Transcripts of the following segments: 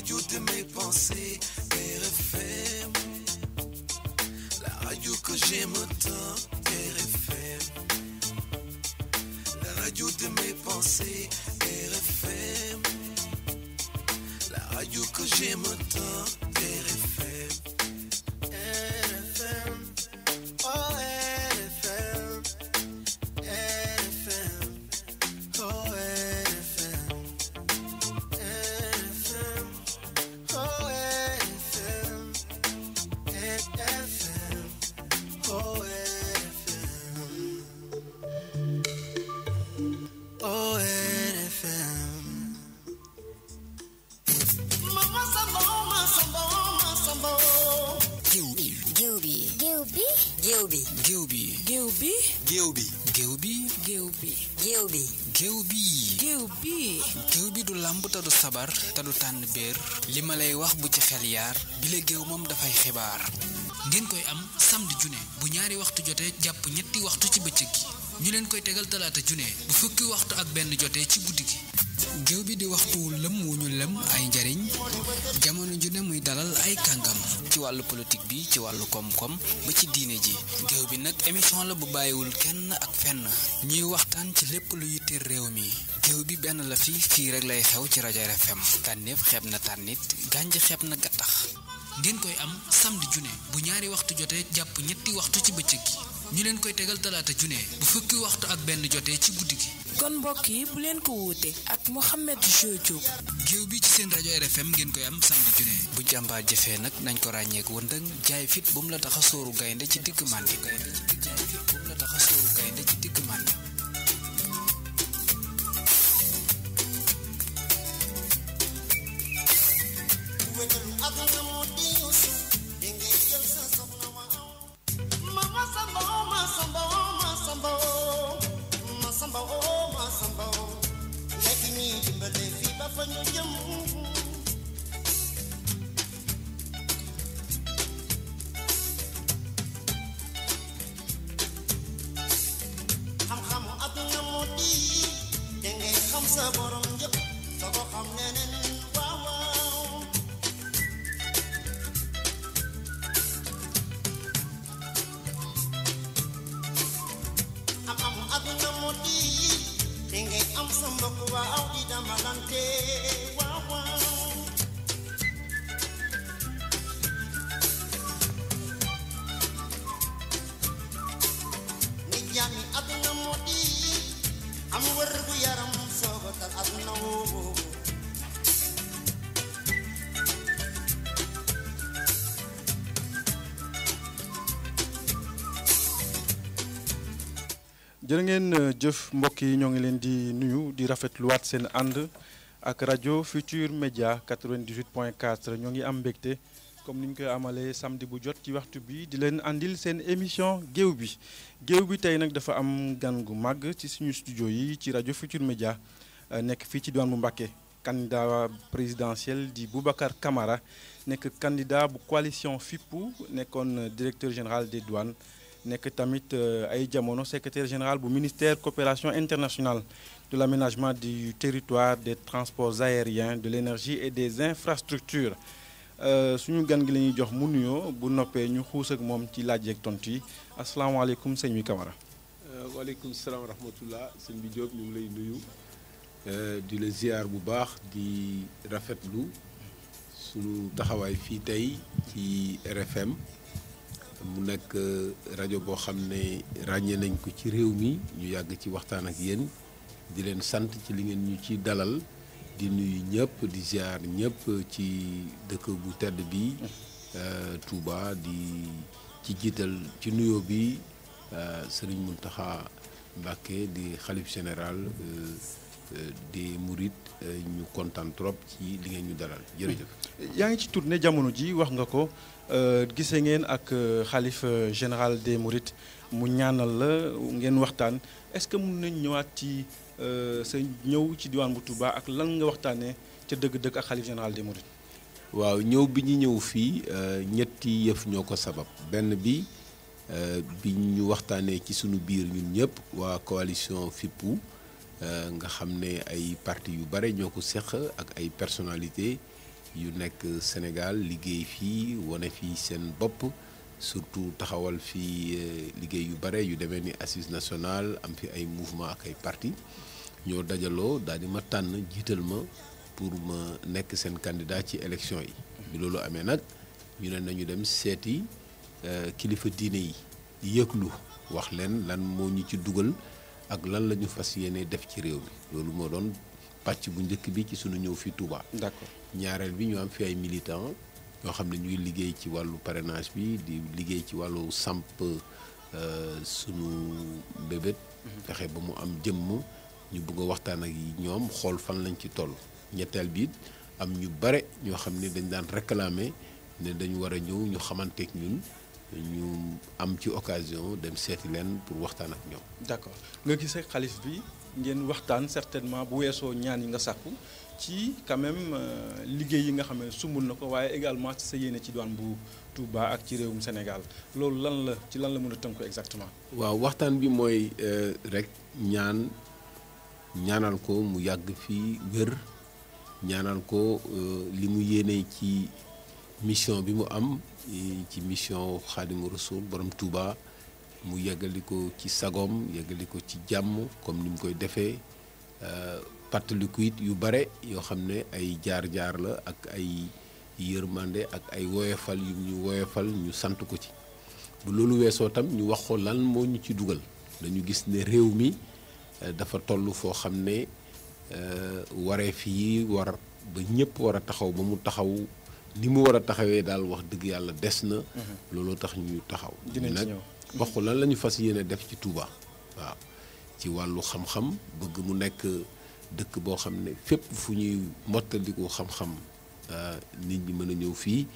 radio de mes pensées, RFM. La radio que j'aime tant, RFM. La radio de mes pensées, RFM. La radio que j'aime tant, RFM. RFM. Oh, RFM. RFM. Oh, RFM. RFM. Oh, RFM. RFM. Oh, RFM. Oh, RFM. Mama Sambo, Mama Sambo, Mama Sambo. Gilby. géew bi du làmb te du sabar te du tànn béer li ma lay wax bu ci xel yaar bile géew moom dafay xibaar ngeen koy am samedi june bu ñaari waxtu jotee jàpp ñetti waxtu ci bëccëg gi ñu leen koy tegal talaata june bu fukki waxtu ak benn jotee ci guddi gi géew bi di waxtu lëm wu ñu lëm ay njariñ jamono june muy dalal ay kàngam ci wàllu politique bi ci wàllu koom-koom ba ci diine ji géew bi nag émission la bu bàyyiwul kenn ak fenn ñuy waxtaan ci lépp lu yitteel réew mi géew bi benn la fii rek lay xew ci rajo RFM tànneef xeeb na tànnit gànj xeeb na gattax ngeen koy am samedi june bu ñaari waxtu jotee jàpp ñetti waxtu ci bëccëg gi ñu leen koy tegal talaata june bu fukki waxtu ak benn jotee ci guddi gi kon mbokk yi bu leen ko wuute ak Mouhamed Diop. géew bi ci seen rajo RFM ngeen koy am samedi june bu jàmbaar jëfee nag nañ ko ràññeek wëndëng jaay fit bu mu la tax a sóoru gaynde ci digg màndi xam-xamu àdduna moo di dangay xam sa borom yëpp soo ko xam leneen waaw waaw xam-xamu àdduna moo di dangay am sa mbokk waaw di damalante waaw waaw ni jaami àdduna moo di am wër gu yaram soogo tal àdduna woowu jërë ngeen jëf mbokk yi ñoo ngi leen di nuyu di rafetluwaat seen ànd ak rajo Futur Média 98.4 ñoo ngi am mbégte comme ni ñu koy amalee samedi bu jot ci waxtu bi di leen andil seen émission géew bi tey nag dafa am gan gu màgg ci suñu studio yi ci rajo Futur Média nekk fii ci diwaan bu Mbacké candidat présidentiel di Boubacar Camara nekk candidat bu coalition FIPPU nekkoon directeur général des douanes nekk tamit ay jamono secrétaire général bu ministère coopération internationale de l'aménagement du territoire des transports aériens de l'énergie et des infrastructures suñu gan gi la ñuy jox mu nuyoo bu noppee ñu xuus ak moom ci laaj ak tontu yi asalaamaaleykum sëñ bi Camara. waaleykum salaam wa rahmatullah sëñ bi Diop ñu ngi lay nuyu di la ziar bu baax di rafetlu suñu taxawaay fii tey ci RFM mu nekk rajo boo xam ne ràññee nañ ko ci réew mi ñu yàgg ci waxtaan ak yéen di leen sant ci li ngeen ñu ci dalal di nuyu ñëpp di ziar ñëpp ci dëkk bu tedd bi Touba di ci jiital ci nuyoo bi Serigne Mountakha Mbacké di xalif général des Mourides ñu kontaan trop ci li ngeen ñu dalal jërëjëf. yaa ngi ci tournée jamono ji wax nga ko gisee ngeen ak xalif général des Mourides mu ñaanal la ngeen waxtaan est-ce que mën nañ ñëwaat ci sa ñëw ci diwaan bu Touba ak lan nga waxtaanee ca dëgg-dëgg ak xalif général des Mourides. waaw ñëw bi ñu ñëw fii ñetti yëf ñoo ko sabab benn bi ñu waxtaanee ci sunu biir ñun ñëpp waa coalition FIPPU nga xam ne ay parti yu bare ñoo ko seq ak ay personnalité yu nekk Sénégal liggéey fii wane fii seen bopp surtout taxawal fii liggéey yu bare yu demee ni assise nationale am fi ay mouvement ak ay parti ñoo dajaloo daal di ma tànn jiital ma pour ma nekk seen candidat ci élection yi. bi loolu amee nag ñu ne nañu dem seeti kilifa diine yi yëglu wax leen lan moo ñu ci dugal ak lan la ñu fas yéene def ci réew mi loolu moo doon pàcc bu njëkk bi ci sunu ñëw fii Touba. d'accord ñaareel bi ñu am fi ay militants yoo xam ne ñuy liggéey ci wàllu parrainage bi di liggéey ci wàllu samp sunu bébét. fexe ba mu am jëmm ñu bëgg a waxtaan ak ñoom xool fan lañ ci toll. ñetteel bi am ñu bare ñoo xam ne dañ daan réclamer ne dañu war a ñëw ñu xamanteek ñun ñu am ci occasion dem seeti leen pour waxtaan ak ñoom. d'accord nga gisee xalif bi ngeen waxtaan certainement bu weesoo ñaan yi nga sàkku ci quand même liggéey yi nga xam ne sumbul na ko waaye également ci sa yéene ci douane bu Touba ak ci réewum Sénégal loolu lan la mën a tënk ko exactement. waaw waxtaan bi mooy rek ñaanal ko mu yàgg fii wér ñaanal ko li mu yéene ci mission bi mu am ci mission Xaadimu Rasuul borom Touba mu yeggali ko ci sagoom yeggali ko ci jàmm comme ni mu koy defee pàttaliku it yu bare yoo xam ne ay jaar-jaar la ak ay yërmande ak ay woyofal yu ñu woyofal ñu sant ko ci bu loolu weesoo tam ñu wax ko lan moo ñu ci dugal dañu gis ne réew mi dafa toll foo xam ne wareef yi war ba ñëpp war a taxaw ba mu taxaw ni mu war a taxawee daal wax dëgg yàlla des na. looloo tax ñu taxaw. dinañ ci ñëw wax ko lan la ñu fas yéene def ci Touba. waaw ci wàllu xam-xam bëgg mu nekk dëkk boo xam ne fépp fu ñuy mottaliku xam-xam nit ñi mën a ñëw fii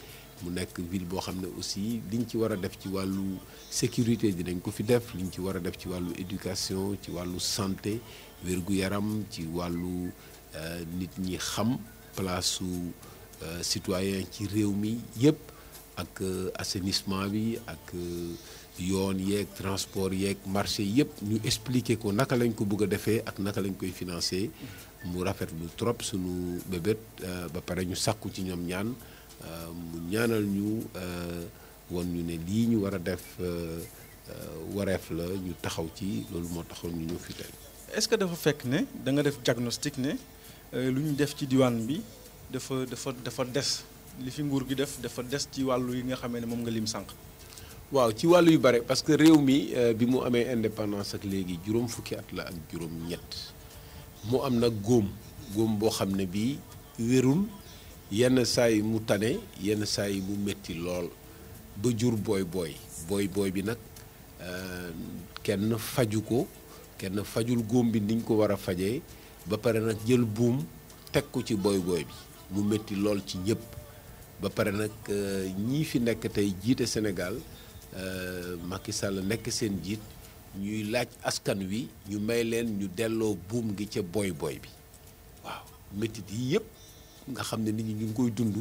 mu nekk ville boo xam ne aussi liñ ci war a def ci wàllu sécurité dinañ ko fi def liñ ci war a def ci wàllu éducation ci wàllu santé wér-gu-yaram ci wàllu nit ñi xam place su citoyen ci réew mi yépp ak assainissement bi ak yoon yeeg transport yeeg marché yépp ñu expliquer ko naka lañ ko bëgg a defee ak naka lañ koy financer mu rafetlu trop sunu bébét ba pare ñu sàkku ci ñoom ñaan mu ñaanal ñu won ñu ne lii ñu war a def wareef la ñu taxaw ci loolu moo taxoon ñu ñëw fi tey. est-ce que dafa fekk ne da nga def diagnostic ne lu ñu def ci diwaan bi dafa des li fi nguur gi def dafa des ci wàllu yi nga xamee ne moom nga lim sànq. waaw ci wàllu yu bare parce que réew mi bi mu amee indépendance ak léegi juróom fukki at la ak juróom ñett mu am nag góom boo xam ne bii wérul yenn saa yi mu tane yenn saa yi mu metti lool ba jur booy bi nag kenn fajul góom bi niñ ko war a fajee ba pare nag jël buum teg ko ci booy bi mu metti lool ci ñëpp ba pare nag ñii fi nekk tey jiite Sénégal Macky Sall nekk seen jiit ñuy laaj askan wi ñu may leen ñu delloo buum gi ca booy bi waaw métit yi yëpp nga xam ne nit ñi ñu ngi koy dund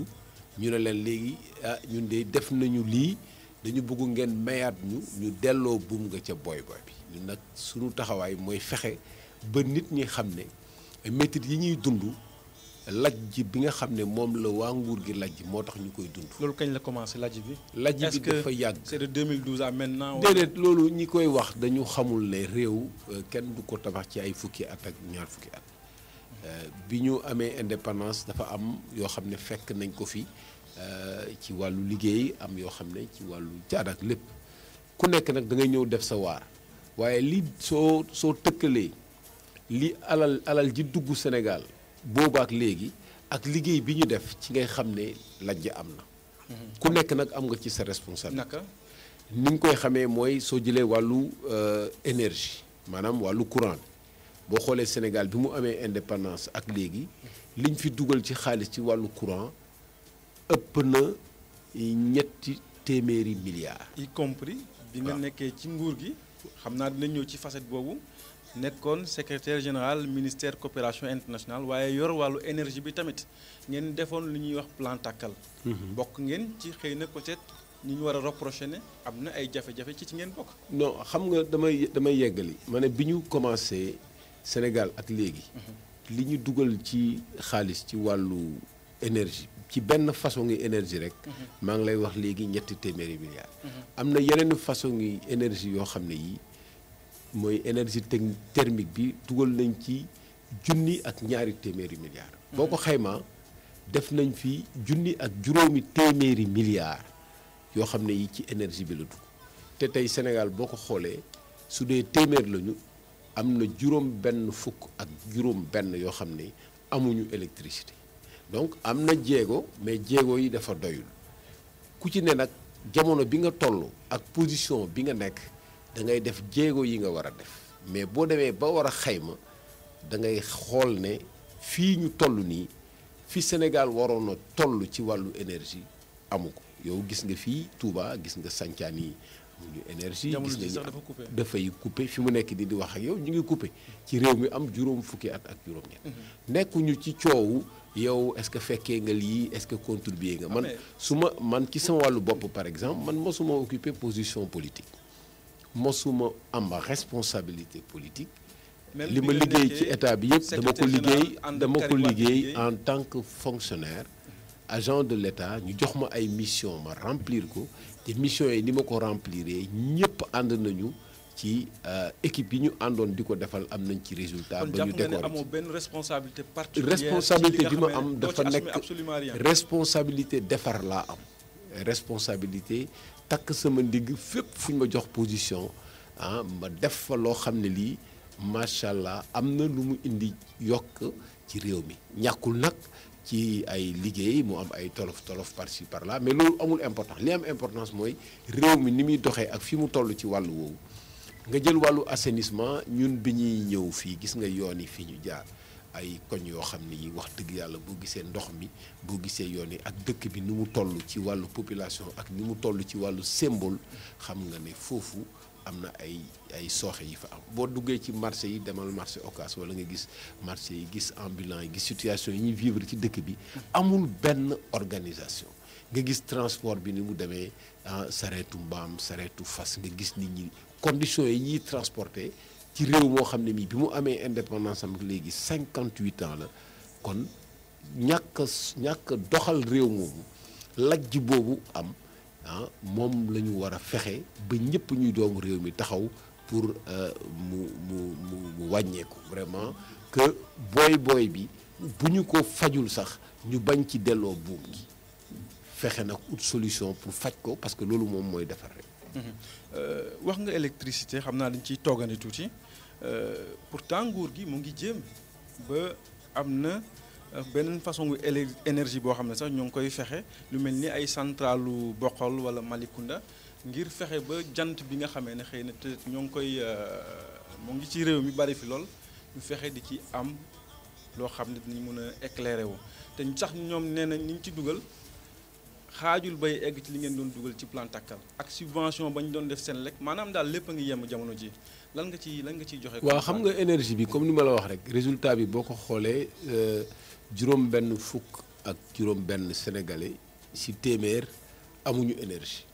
ñu ne leen léegi ñun de def nañu lii dañu bëgg ngeen mayaat ñu delloo buum nga ca booy bi ñun nag suñu taxawaay mooy fexe ba nit ñi xam ne métit yi ñuy dund lajj bi nga xam ne moom la waa nguur gi lajj moo tax ñu koy dund. loolu kañ la commencé lajj bi. lajj bi dafa yàgg c'est de 2012 à maintenant. déedéet loolu ñi koy wax dañu xamul ne réew kenn du ko tabax ci ay fukki at ak ñaar fukki at bi ñu amee indépendance dafa am yoo xam ne fekk nañ ko fi ci wàllu liggéey am yoo xam ne ci wàllu caada ak lépp ku nekk nag da ngay ñëw def sa waar waaye li soo tëkkalee li alal ji dugg Sénégal. boobaak léegi ak liggéey bi ñu def ci ngay xam ne lajj am na ku nekk nag am nga ci sa responsabilité naka ni ñu koy xamee mooy soo jëlee wàllu énergie maanaam wàllu courant bi boo xoolee Sénégal bi mu amee indépendance ak léegi liñ fi dugal ci xaalis ci wàllu courant ëpp na ñetti téeméeri milliards. y compris bi nga nekkee ci nguur gi xam naa dinañ ñëw ci facette boobu nekkoon secrétaire général ministère coopération internationale waaye yor wàllu énergie bi tamit ngeen defoon lu ñuy wax plan tàkkal bokk ngeen ci xëy na peut-être ñi ñu war a reprocher ne am na ay jafe-jafe ci ngeen bokk. non xam nga damay yeggali ma ne bi ñu commencé Sénégal ak léegi li ñu dugal ci xaalis ci wàllu énergie ci benn façon ngi énergie rek maa ngi lay wax léegi ñetti téeméeri milliards am na yeneen façon ngi énergie yoo xam ne yi mooy énergie thermique bi dugal nañ ci junni ak ñaari téeméeri milliards boo ko xaymaa def nañ fi junni ak juróomi téeméeri milliards yoo xam ne yi ci énergie bi la dugg te tey Sénégal boo ko xoolee su dee téeméer lañu am na juróom benn fukk ak juróom benn yoo xam ne amuñu électricité donc am na jéego mais jéego yi dafa doyul ku ci ne nag jamono bi nga toll ak position bi nga nekk da ngay def jéego yi nga war a def mais boo demee ba war a xayma da ngay xool ne fii ñu toll nii fi Sénégal waroon a toll ci wàllu énergie amu ko yow gis nga fii Touba gis nga sancaan yi amuñu énergie gis nga dafay coupé fi mu nekk di wax ak yow ñu ngi coupé ci réew mi am juróom fukki at ak juróom-ñett nekkuñu ci coowu yow est-ce que fekkee nga lii est-ce que contribuer nga man ci sama wàllu bopp par exemple man mosuma occupé position politique mosuma am responsabilité politique li ma liggéey ci état bi yëpp dama ko liggéey en tant que fonctionnaire agent de l'état ñu jox ma ay mission ma remplir ko te mission yi ni ma ko rempliree ñëpp ànd nañu ci équipe yi ñu àndoon di ko defal am nañ ci résultat ba ñu décoré amoo benn responsabilité particulière responsabilité bi ma am dafa nekk responsabilité defar laa am responsabilité takk sama ndigg fépp fu ñu ma jox position ma def fa loo xam ne lii macha allah am na lu mu indi yokk ci réew mi ñàkkul nag ci ay liggéey mu am ay tolof par-ci par-là mais loolu amul importance li am importance mooy réew mi ni muy doxee ak fi mu toll ci wàllu woowu nga jël wàllu assainissement ñun bi ñuy ñëw fii gis nga yoon yi fii ñu jaar ay koñ yoo xam ni wax dëgg yàlla boo gisee ndox mi boo gisee yoon yi ak dëkk bi ni mu toll ci wàllu population ak ni mu toll ci wàllu symbole xam nga ne foofu am na ay sooxe yi fa am boo duggee ci marché yi demal marché Ocass wala nga gis marché yi gis ambulant yi gis situation yi ñuy vivre ci dëkk bi amul benn organisation nga gis transport bi ni mu demee sareetu mbaam sareetu fas nga gis nit ñi conditions yi ñuy transporter ci réew moo xam ne mii bi mu amee indépendance am léegi 58 ans la kon ñàkk doxal réew moomu lajj boobu am moom la ñu war a fexe ba ñëpp ñuy doomu réew mi taxaw pour mu wàññeeku vraiment que booy bi bu ñu ko fajul sax ñu bañ ci delloo buum gi fexe nag ut solution pour faj ko parce que loolu moom mooy defar rek. wax nga électricité xam naa dañ ciy toogandi tuuti pourtant nguur gi mu ngi jéem ba am na beneen façon énergie boo xam ne sax ñoo ngi koy fexe lu mel ni ay centralu Bokhol wala Malicounda ngir fexe ba jant bi nga xamee ne xëy na te ñoo ngi koy mu ngi ci réew mi bari fi lool ñu fexe di ci am loo xam ne dinañ mën a éclairer wu te sax ñoom nee nañ ni ñu ci dugal xaajul bay egg ci li ngeen doon dugal ci plan Takkal ak subvention ba ñu doon def seen lekk maanaam daal lépp a ngi yem jamono ji lan nga ciy joxe. waaw xam nga énergie bi comme ni ma la wax rek résultat bi boo ko xoolee juróom benn fukk ak juróom benn sénégalais ci téeméer amuñu énergie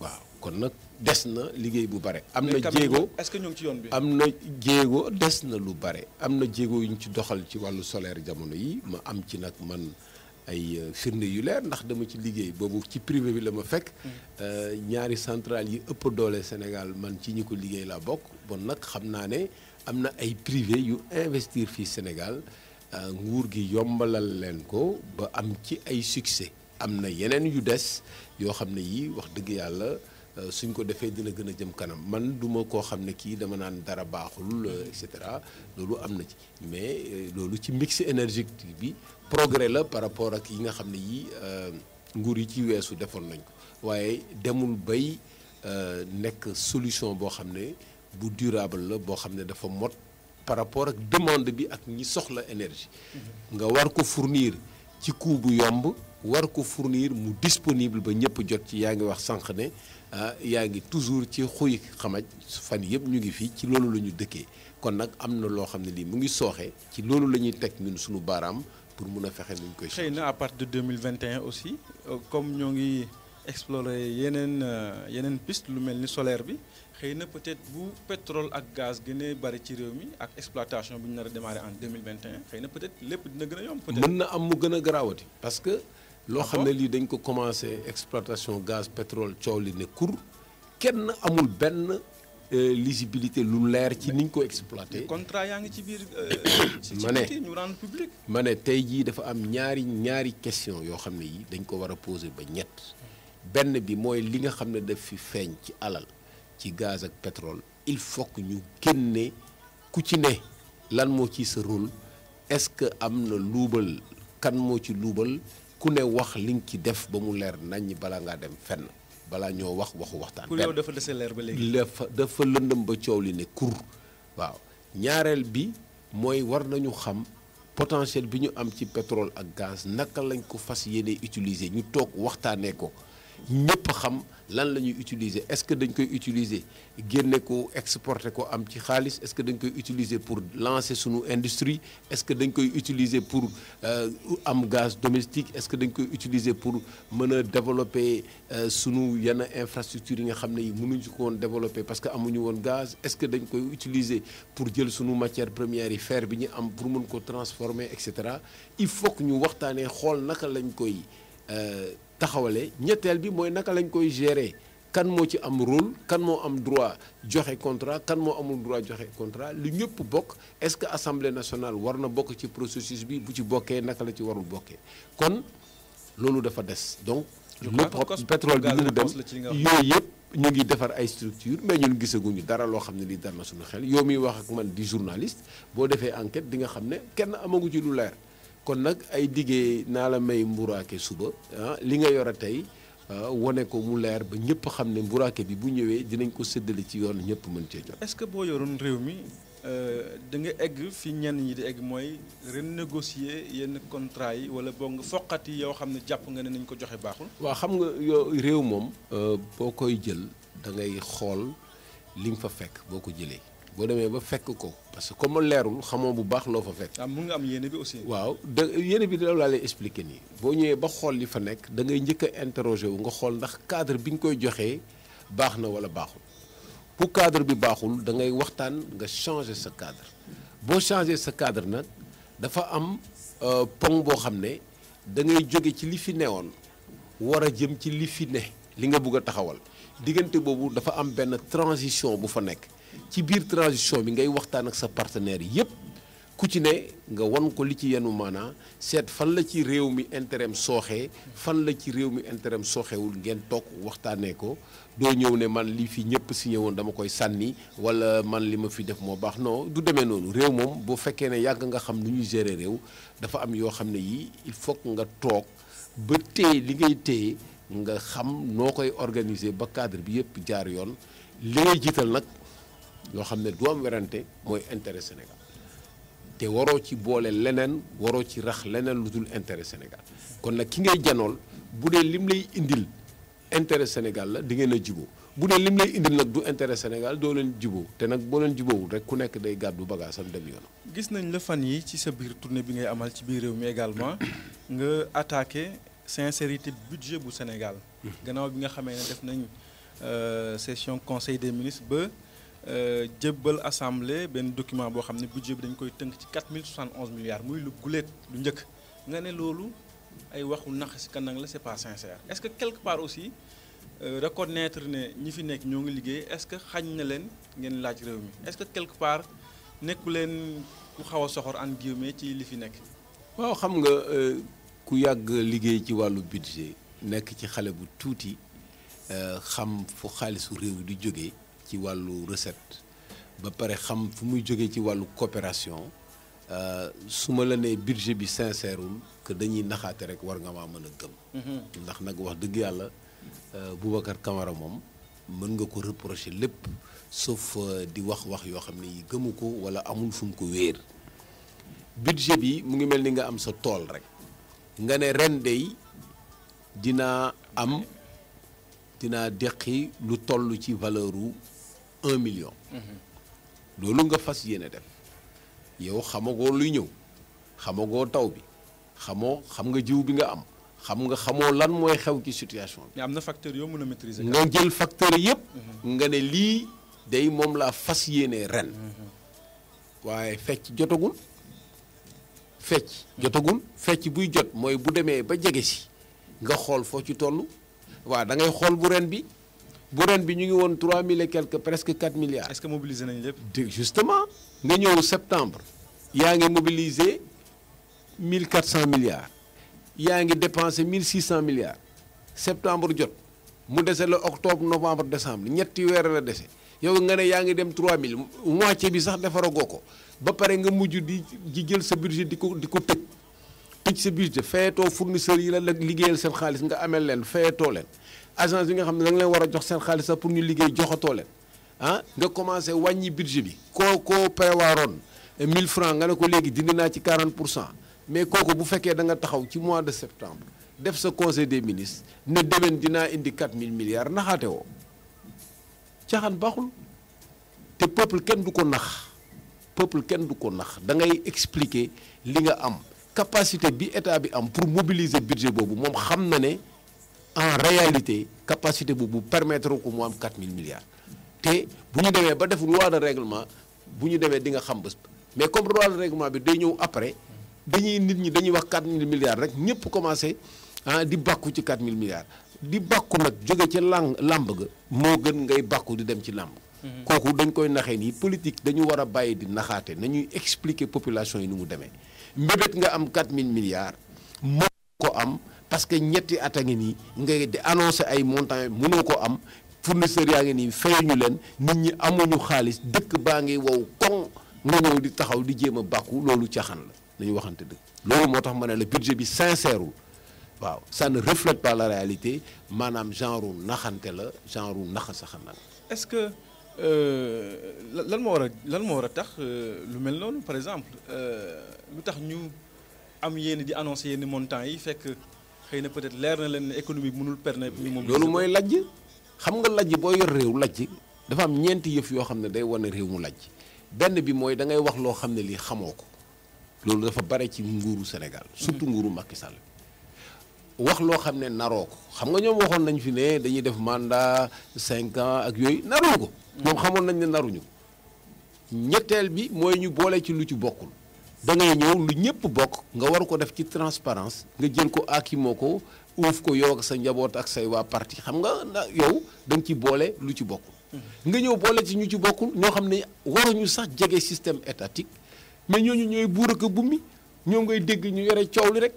waaw kon nag des na liggéey bu bare. am na jéego est-ce que ñoo ngi ci yoon bi. am na jéego des na lu bare am na jéego yu ñu ci doxal ci wàllu solaire jamono yi ma am ci nag man ay firnde yu leer ndax dama ci liggéey boobu ci privé bi la ma fekk. ñaari centrale yi ëpp doole Sénégal man ci ñi ko liggéey laa bokk bon nag xam naa ne am na ay privé yu investir fii Sénégal. nguur gi yombalal leen ko ba am ci ay succès am na yeneen yu des yoo xam ne yii wax dëgg yàlla suñ ko defee dina gën a jëm kanam man duma koo xam ne kii dama naan dara baaxul et cetera loolu am na ci mais loolu ci mix énergétique bi progrès la par rapport ak yi nga xam ne yii nguur yi ci weesu defoon nañ ko waaye demul bay nekk solution boo xam ne bu durable la boo xam ne dafa mot par rapport ak demande bi ak ñi soxla énergie nga war ko fournir ci coût bu yomb war ko fournir mu disponible ba ñëpp jot ci yaa ngi wax sànq ne yaa ngi toujours ci xuy xamaj fan yëpp ñu ngi fii ci loolu la ñu dëkkee kon nag am na loo xam ne lii mu ngi sooxe ci loolu la ñuy teg ñun suñu baaraam pour mun a fexe nuñ koy. xëy na à partir de 2021 aussi comme ñoo ngi explorer yeneen piste lu mel ni solaire bi xëy na peut-être bu pétrole ak gaz gënee bari ci réew mi ak exploitation bu ñu nar a démarrer en 2021 xëy na peut-être lépp dina gën a yomb. peut-être mën na am mu gën a garaawati parce que loo xam ne lii dañ ko commencé exploitation gaz pétrole coow li ne kur kenn amul benn lisibilité lu leer ci niñ ko exploité. contrat yaa ngi ci biir. ma ne ñu rendre public. ma ne tey jii dafa am ñaari question yoo xam ne yi dañ ko war a poser ba ñett benn bi mooy li nga xam ne daf fi feeñ ci alal ci gaz ak pétrole il faut que ñu génne ku ci ne lan moo ci sa rôle est-ce que am na luubal kan moo ci luubal ku ne wax li nga ci def ba mu leer nañ balaa ngaa dem fenn. balaa ñoo wax waxu waxtaan. pour yow dafa dese leer ba léegi. dafa lëndëm ba coow li ne kur waaw ñaareel bi mooy war nañu xam potentiel bi ñu am ci pétrole ak gaz naka lañ ko fas yéene utiliser ñu toog waxtaanee ko ñëpp xam lan la ñuy utiliser est-ce que dañ koy utiliser génne ko exporter ko am ci xaalis est-ce que dañ koy utiliser pour lancer sunu industrie est-ce que dañ koy utiliser pour am gaz domestique est-ce que dañ koy utiliser pour mën a développer sunu yenn infrastructure yi nga xam ne yi mënuñu ko woon développer parce que amuñu woon gaz est-ce que dañ koy utiliser pour jël sunu matière première yi fer bi ñu am pour mën ko transformer et cetera il faut que ñu waxtaanee xool naka lañ koy taxawale ñetteel bi mooy naka lañ koy gérer kan moo ci am rôle kan moo am droit joxe contrat kan moo amul droit joxe contrat lu ñëpp bokk est-ce que assemblée nationale war na bokk ci processus bi bu ci bokkee naka la ci warul bokkee kon loolu dafa des donc lépp pétrole bi mu dem yooyu yëpp ñu ngi defar ay structure mais ñun gisaguñu dara loo xam ne lii dar na suñu xel yow miy wax ak man di journaliste boo defee enquête di nga xam ne kenn amagu ci lu leer kon nag ay diggee naa la may mburaake suba li nga yor a tey wane ko mu leer ba ñëpp xam ne mburaake bi bu ñëwee dinañ ko séddale ci yoon ñëpp mën cee jot. est-ce que boo yoroon réew mi da nga egg fi ñenn ñi di egg mooy renégocier yenn contrat yi wala boo nga foqat yi yoo xam ne jàpp nga ne nañ ko joxe baaxul. waaw xam nga yow réew moom boo koy jël da ngay xool li nga fa fekk boo ko jëlee. boo demee ba fekk ko parce que comme leerul xamoo bu baax loo fa fekk. mun nga am yéene bi aussi. waaw yéene bi loolu laa lay expliquer nii boo ñëwee ba xool li fa nekk da ngay njëkk a interroger wu nga xool ndax cadre bi nga koy joxee baax na wala baaxul bu cadre bi baaxul da ngay waxtaan nga changer sa cadre boo changer sa cadre nag dafa am pont boo xam ne da ngay jóge ci li fi newoon war a jëm ci li fi ne li nga bugg a taxawal diggante boobu dafa am benn transition bu fa nekk. ci biir transition bi ngay waxtaan ak sa partenaire yépp ku ci ne nga wan ko li ci yenu maanaa seet fan la ci réew mi intérêt sooxee fan la ci réew mi intérêt sooxewul ngeen toog waxtaanee ko doo ñëw ne man li fi ñëpp signé woon dama koy sànni wala man li ma fi def moo baax non du demee noonu réew moom boo fekkee ne yàgg nga xam nu ñuy gérer réew dafa am yoo xam ne yii il faut que nga toog ba téye li ngay téye nga xam noo koy organiser ba cadre bi yëpp jaar yoon li ngay jiital nag loo xam ne du am werante mooy intérêt Sénégal te waroo ci boole leneen waroo ci rax leneen lu dul intérêt Sénégal kon nag ki ngay janool bu dee lim lay indil intérêt Sénégal la di ngeen a juboo bu dee lim lay indil nag du intérêt Sénégal doo leen juboo te nag boo leen juboowul rek ku nekk day gàddu bagaasam dem yoonam. gis nañ la fan yi ci sa biir tournée bi ngay amal ci biir réew mi également nga attaqué sincérité budget bu Sénégal. gannaaw bi nga xamee ne def nañ session conseil des ministres ba. jébbal assemblée benn document boo xam ne budget bi dañ koy tënk ci 4071 milliards muy lu guléet lu njëkk nga ne loolu ay waxu nax si kanang la c'est pas sincère est-ce que quelque part aussi reconnaître ne ñi fi nekk ñoo ngi liggéey est-ce que xañ na leen ngeen laaj réew mi est-ce que quelque part nekku leen ku xaw a soxor en guillemets ci li fi nekk. waaw xam nga ku yàgg liggéey ci wàllu budget nekk ci xale bu tuuti xam fu xaalisu réew di jógee. ci wàllu recette ba pare xam fu muy jógee ci wàllu coopération su ma la nee budget bi sincèreul que dañuy naxaate rek war nga maa mën a gëm. ndax nag wax dëgg yàlla Boubacar Camara moom mën nga ko reprocher lépp sauf di wax yoo xam ne yi gëmu ko wala amul fu mu ko wéer budget bi mu ngi mel ni nga am sa tool rek nga ne ren dey dinaa deqi lu toll ci valeur u 1 million. loolu nga fas yéene def yow xamagoo luy ñëw xamagoo taw bi xam nga jiw bi nga am xamoo lan mooy xew ci situation bi. mais am na facteur yoo mën a maîtriser. nga jël facteur yëpp. nga ne lii day moom laa fas yéene ren. waaye fecc jotagul fecc buy jot mooy bu demee ba jege si nga xool foo ci toll waaw da ngay xool bu ren bi ñu ngi woon 3000 et quelques presque 4 milliards. est-ce que mobiliser nañ lépp. justement nga ñëw septembre yaa ngi mobiliser 1400 milliards yaa ngi dépensé 1600 milliards septembre jot mu dese la octobre novembre décembre ñetti weer la dese yow nga ne yaa ngi dem 3000 moitié bi sax defaragoo ko ba pare nga mujj di jël sa budget di ko tëj sa budget fayetoo fournisseurs yi la liggéeyal seen xaalis nga amel leen fayetoo leen agence yi nga xam ne da nga leen war a jox seen xaalis sax pour ñu liggéey joxatoo leen nga commencé wàññi budget bi koo prévoiroon 1000 francs nga ne ko léegi dindi naa ci 40% mais kooku bu fekkee da nga taxaw ci mois de septembre def sa conseil des ministres ne déwén dinaa indi 4000 milliards naxaate woo caaxaan baaxul te peuple kenn du ko nax da ngay expliquer li nga am capacité bi état bi am pour mobiliser budget boobu moom xam na ne en réalité capacité boobu permettre ko mu am 4000 milliards te bu ñu demee ba def loi de règlement bu ñu demee di nga xam bés mais comme loi de règlement bi day ñëw après nit ñi dañuy wax 4000 milliards rek ñëpp commencé di bàkku ci 4000 milliards di bàkku nag jóge ci làmb ga moo gën ngay bàkku di dem ci làmb kooku dañ koy naxee nii politique dañu war a bàyyi di naxaate nañuy expliquer population yi ni mu demee mbébét nga am 4000 milliards moo ko am parce que ñetti at a ngi nii ngay di annoncer ay montants mënoo ko am fournisseurs yaa ngi nii fayuñu leen nit ñi amuñu xaalis dëkk baa ngi wow koŋ nga ñëw di taxaw di jéem a bàkku loolu caaxaan la nañu waxante dëgg loolu moo tax ma ne la budget bi sincèreul waaw ça ne reflète pas la réalité maanaam genre naxante la genre naxa saxana est-ce que lan moo war a tax lu mel noonu par exemple lu tax ñu am yéen di annoncer yenn montants yi fekk xëy na peut-être leer na leen ne économie bi mënul permettre ñu moom loolu mooy lajj xam nga lajj boo yor réew lajj dafa am ñeenti yëf yoo xam ne day wane réew mu lajj benn bi mooy da ngay wax loo xam ne lii xamoo ko loolu dafa bare ci nguuru Sénégal surtout nguuru Macky Sall wax loo xam ne naroo ko xam nga ñoom waxoon nañ fi ne dañuy def mandat 5 ans ak yooyu naruñu ko ñoom xamoon nañ ne naruñu ko ñetteel bi mooy ñu boole ci lu ci bokkul da ngay ñëw lu ñëpp bokk nga war ko def ci transparence nga jël ko akimoo ko uuf ko yow ak sa njaboot ak say waa parti xam nga yow da nga ci boole lu ci bokkul nga ñëw boole ci ñu ci bokkul ñoo xam ne waruñu sax jege système étatique mais ñooñu ñooy buur ak bummi ñoom ngay dégg ñu yore coow li rek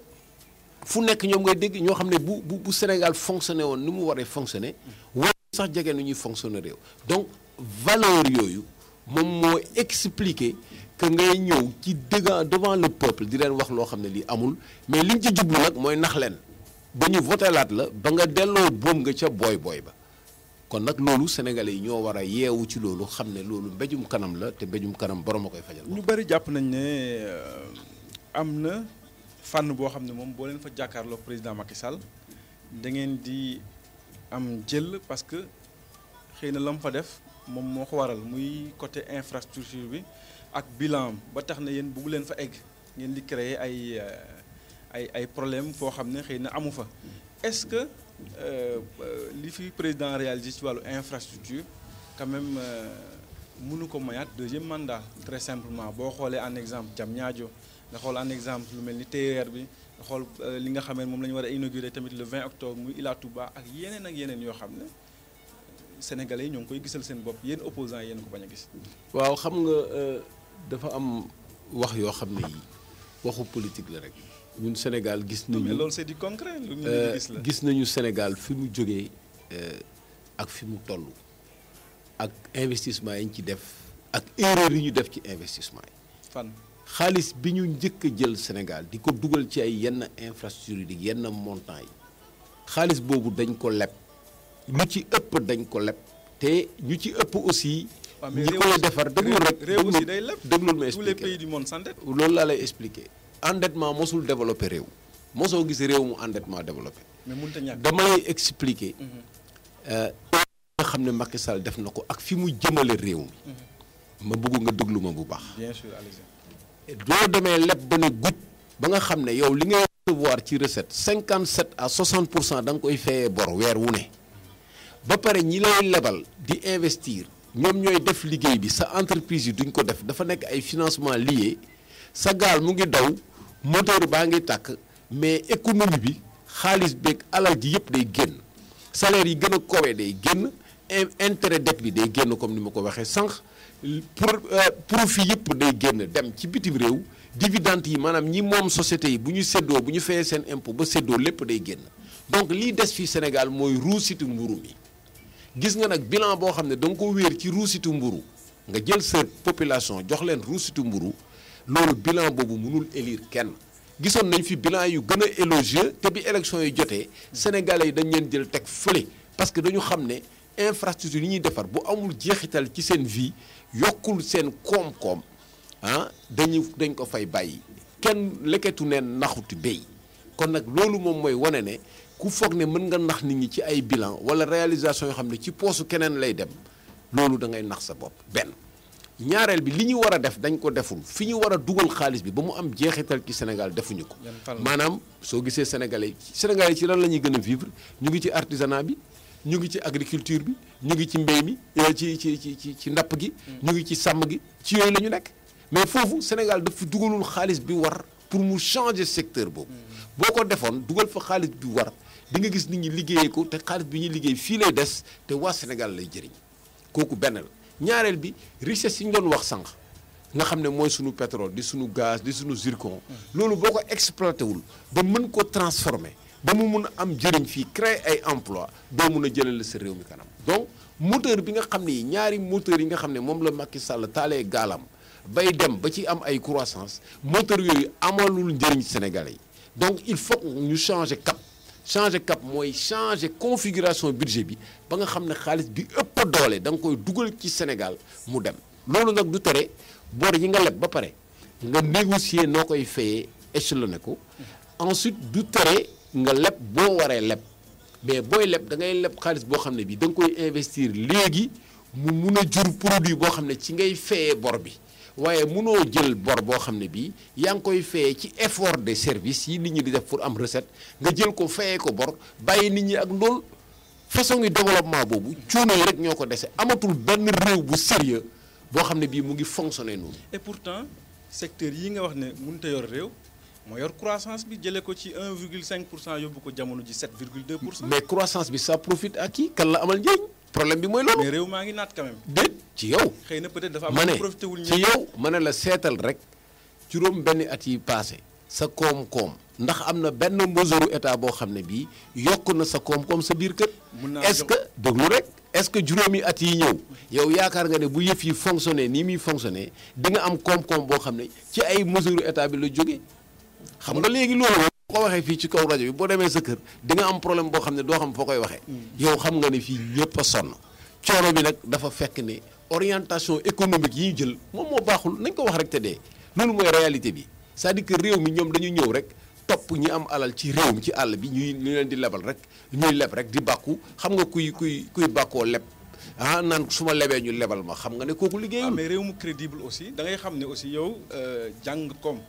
fu nekk ñoom ngay dégg ñoo xam ne bu Sénégal fonctionné woon ni mu waree fonctionné war sax jege nu ñuy fonctionné réew donc valeur yooyu moom moo expliquer que ngay ñëw ci devant le peuple di leen wax loo xam ne lii amul mais liñ ci jublu nag mooy nax leen ba ñu voté laat la ba nga delloo boom nga ca booy ba kon nag loolu sénégalais yi ñoo war a yeewu ci loolu xam ne loolu mbéjum kanam la te mbéjum kanam borom a koy fajal. ñu bari jàpp nañ ne am na fànn boo xam ne moom boo leen fa jàkkaarloo président Macky Sall da ngeen di am jël parce que xëy na la mu fa def moom moo ko waral muy côté infrastructure bi ak bilan ba tax na yéen bëggu leen fa egg ngeen di créer ay problème foo xam ne xëy na amu fa est-ce que li fi président réalisé ci wàllu infrastructure quand même mënu ko mayaat deuxième mandat très simplement boo xoolee en exemple Diamniadio nga xool en exemple lu mel ni TER bi nga xool li nga xam ne moom la ñu war a inaugurer tamit le 20 octobre muy Ila Touba ak yeneen yoo xam ne sénégalais yi ñoo ngi koy gisal seen bopp yéen opposants yéen ko bañ a gis. waaw xam nga dafa am wax yoo xam ne yi waxu politique la rek ñun Sénégal gis nañu. mais loolu c'est du concret lu ñu gis la. gis nañu Sénégal fi mu jógee ak fi mu toll ak investissement yi ñu ci def ak erreur yi ñu def ci investissement yi. fan. xaalis bi ñu njëkk a jël Sénégal di ko dugal ci ay yenn infrastructure yi yenn montant yi xaalis boobu dañ ko leb lu ci ëpp dañ ko leb te ñu ci ëpp aussi. ñi koy defar déglul rek réew aussi day leb déglul ma expliqué tous les pays du monde s'endettent. loolu laa lay expliqué endettement mosul développé réew mosoo gis réew mu endettement développé. mais mënut a ñàkk dama lay expliqué. nga xam ne Macky Sall def na ko ak fi mu jëmale réew mi. ma bëgg nga déglu ma bu baax. bien sûr allez-y. doo demee leb ba ne guj ba nga xam ne yow li ngay recevoir ci recette 57 à 60% da nga koy fayee bor weer wu ne ba pare ñi lay lebal di investir ñoom ñooy def liggéey bi sa entreprise yi duñ ko def dafa nekk ay financement lié sa gaal mu ngi daw moteur baa ngi tàkk mais économie bi xaalis beeg alal ji yëpp day génn salaire yi gën a kowe day génn intérêt dette bi day génn comme ni ma ko waxee sànq profit yëpp day génn dem ci bitim réew dividende yi maanaam ñi moom société yi bu ñu séddoo bu ñu fayee seen impôt ba séddoo lépp day génn donc lii des fii Sénégal mooy ruusitu mburu mi gis nga nag bilan boo xam ne da nga ko wéer ci ruusitu mburu nga jël sa population jox leen ruusitu mburu loolu bilan boobu mënul élire kenn gisoon nañ fi bilan yu gën a élogieux te bi élection yi jotee sénégalais yi dañ leen jël teg fële parce que dañu xam ne infrastructure yi ñuy defar bu amul jeexital ci seen vie yokkul seen koom-koom dañ ko fay bàyyi kenn leketu neen naxuti béy kon nag loolu moom mooy wane ne ku foog ne mën nga nax nit ñi ci ay bilan wala réalisation yoo xam ne ci poosu keneen lay dem loolu da ngay nax sa bopp benn ñaareel bi li ñu war a def dañ ko deful fi ñu war a dugal xaalis bi ba mu am jeexital ci Sénégal defuñu ko maanaam soo gisee sénégalais ci lan la ñuy gën a vivre ñu ngi ci artisanat bi ñu ngi ci agriculture bi ñu ngi ci mbéy mi ci napp gi ñu ngi ci sàmm gi ci yooyu la ñu nekk mais foofu Sénégal dafa dugalul xaalis bi war pour mu changer secteur boobu boo ko defoon dugal fa xaalis bi war di nga gis nit ñi liggéeyee ko te xaalis bi ñuy liggéey fii lay des te waa Sénégal lay jëriñ kooku benn la ñaareel bi richesse yi ñu doon wax sànq nga xam ne mooy sunu pétrole di sunu gaz di sunu zircon loolu boo ko exploité wul ba mën ko transformer ba mu mun a am jëriñ fii créer ay emploi doo mun a jëlale sa réew mi kanam donc moteur bi nga xam ne ñaari moteur yi nga xam ne moom la Macky Sall taalee gaalam bay dem ba ci am ay croissance moteur yooyu amalul njëriñ Sénégalais yi donc il faut que ñu changer cap mooy changer configuration budget bi ba nga xam ne xaalis bi ëpp doole da nga koy dugal ci Sénégal mu dem loolu nag du tere bor yi nga leb ba pare nga négocier noo koy fayee échelonné ko ensuite du tere nga leb boo waree leb mais booy leb da ngay leb xaalis boo xam ne bi da nga koy investir léegi mu mun a jur produit boo xam ne ci ngay fayee bor bi waaye munoo jël bor boo xam ne bii yaa ngi koy fayee ci effort de service yi nit ñi di def pour am recette nga jël ko fayee ko bor bàyyi nit ñi ak ndóol façon yi développement boobu coono yi rek ñoo ko dese amatul benn réew bu sérieux boo xam ne bii mu ngi fonctionner noonu. et pourtant secteur yi nga wax ne mënut a yor réew moo yor croissance bi jëlee ko ci 1,5% yóbbu ko jamono ji 7,2%. mais croissance bi ça profite à qui kan la amal njëriñ problème bi mooy loolu. mais réew maa ngi naat quand même. déet ci yow. xëy na peut-être dafa am ma ne profité wul ci yow ma ne la seetal rek juróom benn at yi passé sa koom-koom ndax am na benn mesure état boo xam ne bii yokk na sa koom-koom sa biir kër. est-ce que déglu rek est-ce que juróomi at yi ñëw yow yaakaar nga ne bu yëf yi fonctionné nii muy fonctionné di nga am koom-koom boo xam ne ci ay mesure état bi la jógee xam nga léegi loolu boo ko waxee fii ci kaw rajo bi boo demee sa kër di nga am problème boo xam ne doo xam foo koy waxee. yow xam nga ne fii ñëpp a sonn coono bi nag dafa fekk ne orientation économique yi ñu jël moom moo baaxul nañ ko wax rek te dee loolu mooy réalité bi c'est-à-dire que réew mi ñoom dañu ñëw rek topp ñi am alal ci réew mi ci àll bi ñu leen di lebal rek ñuy leb rek di bàkku xam nga kuy bàkkoo leb naan su ma lebee ñu lebal ma xam nga ne kooku liggéeyul. mais réew mu crédible aussi da ngay xam ne aussi yow jàng comme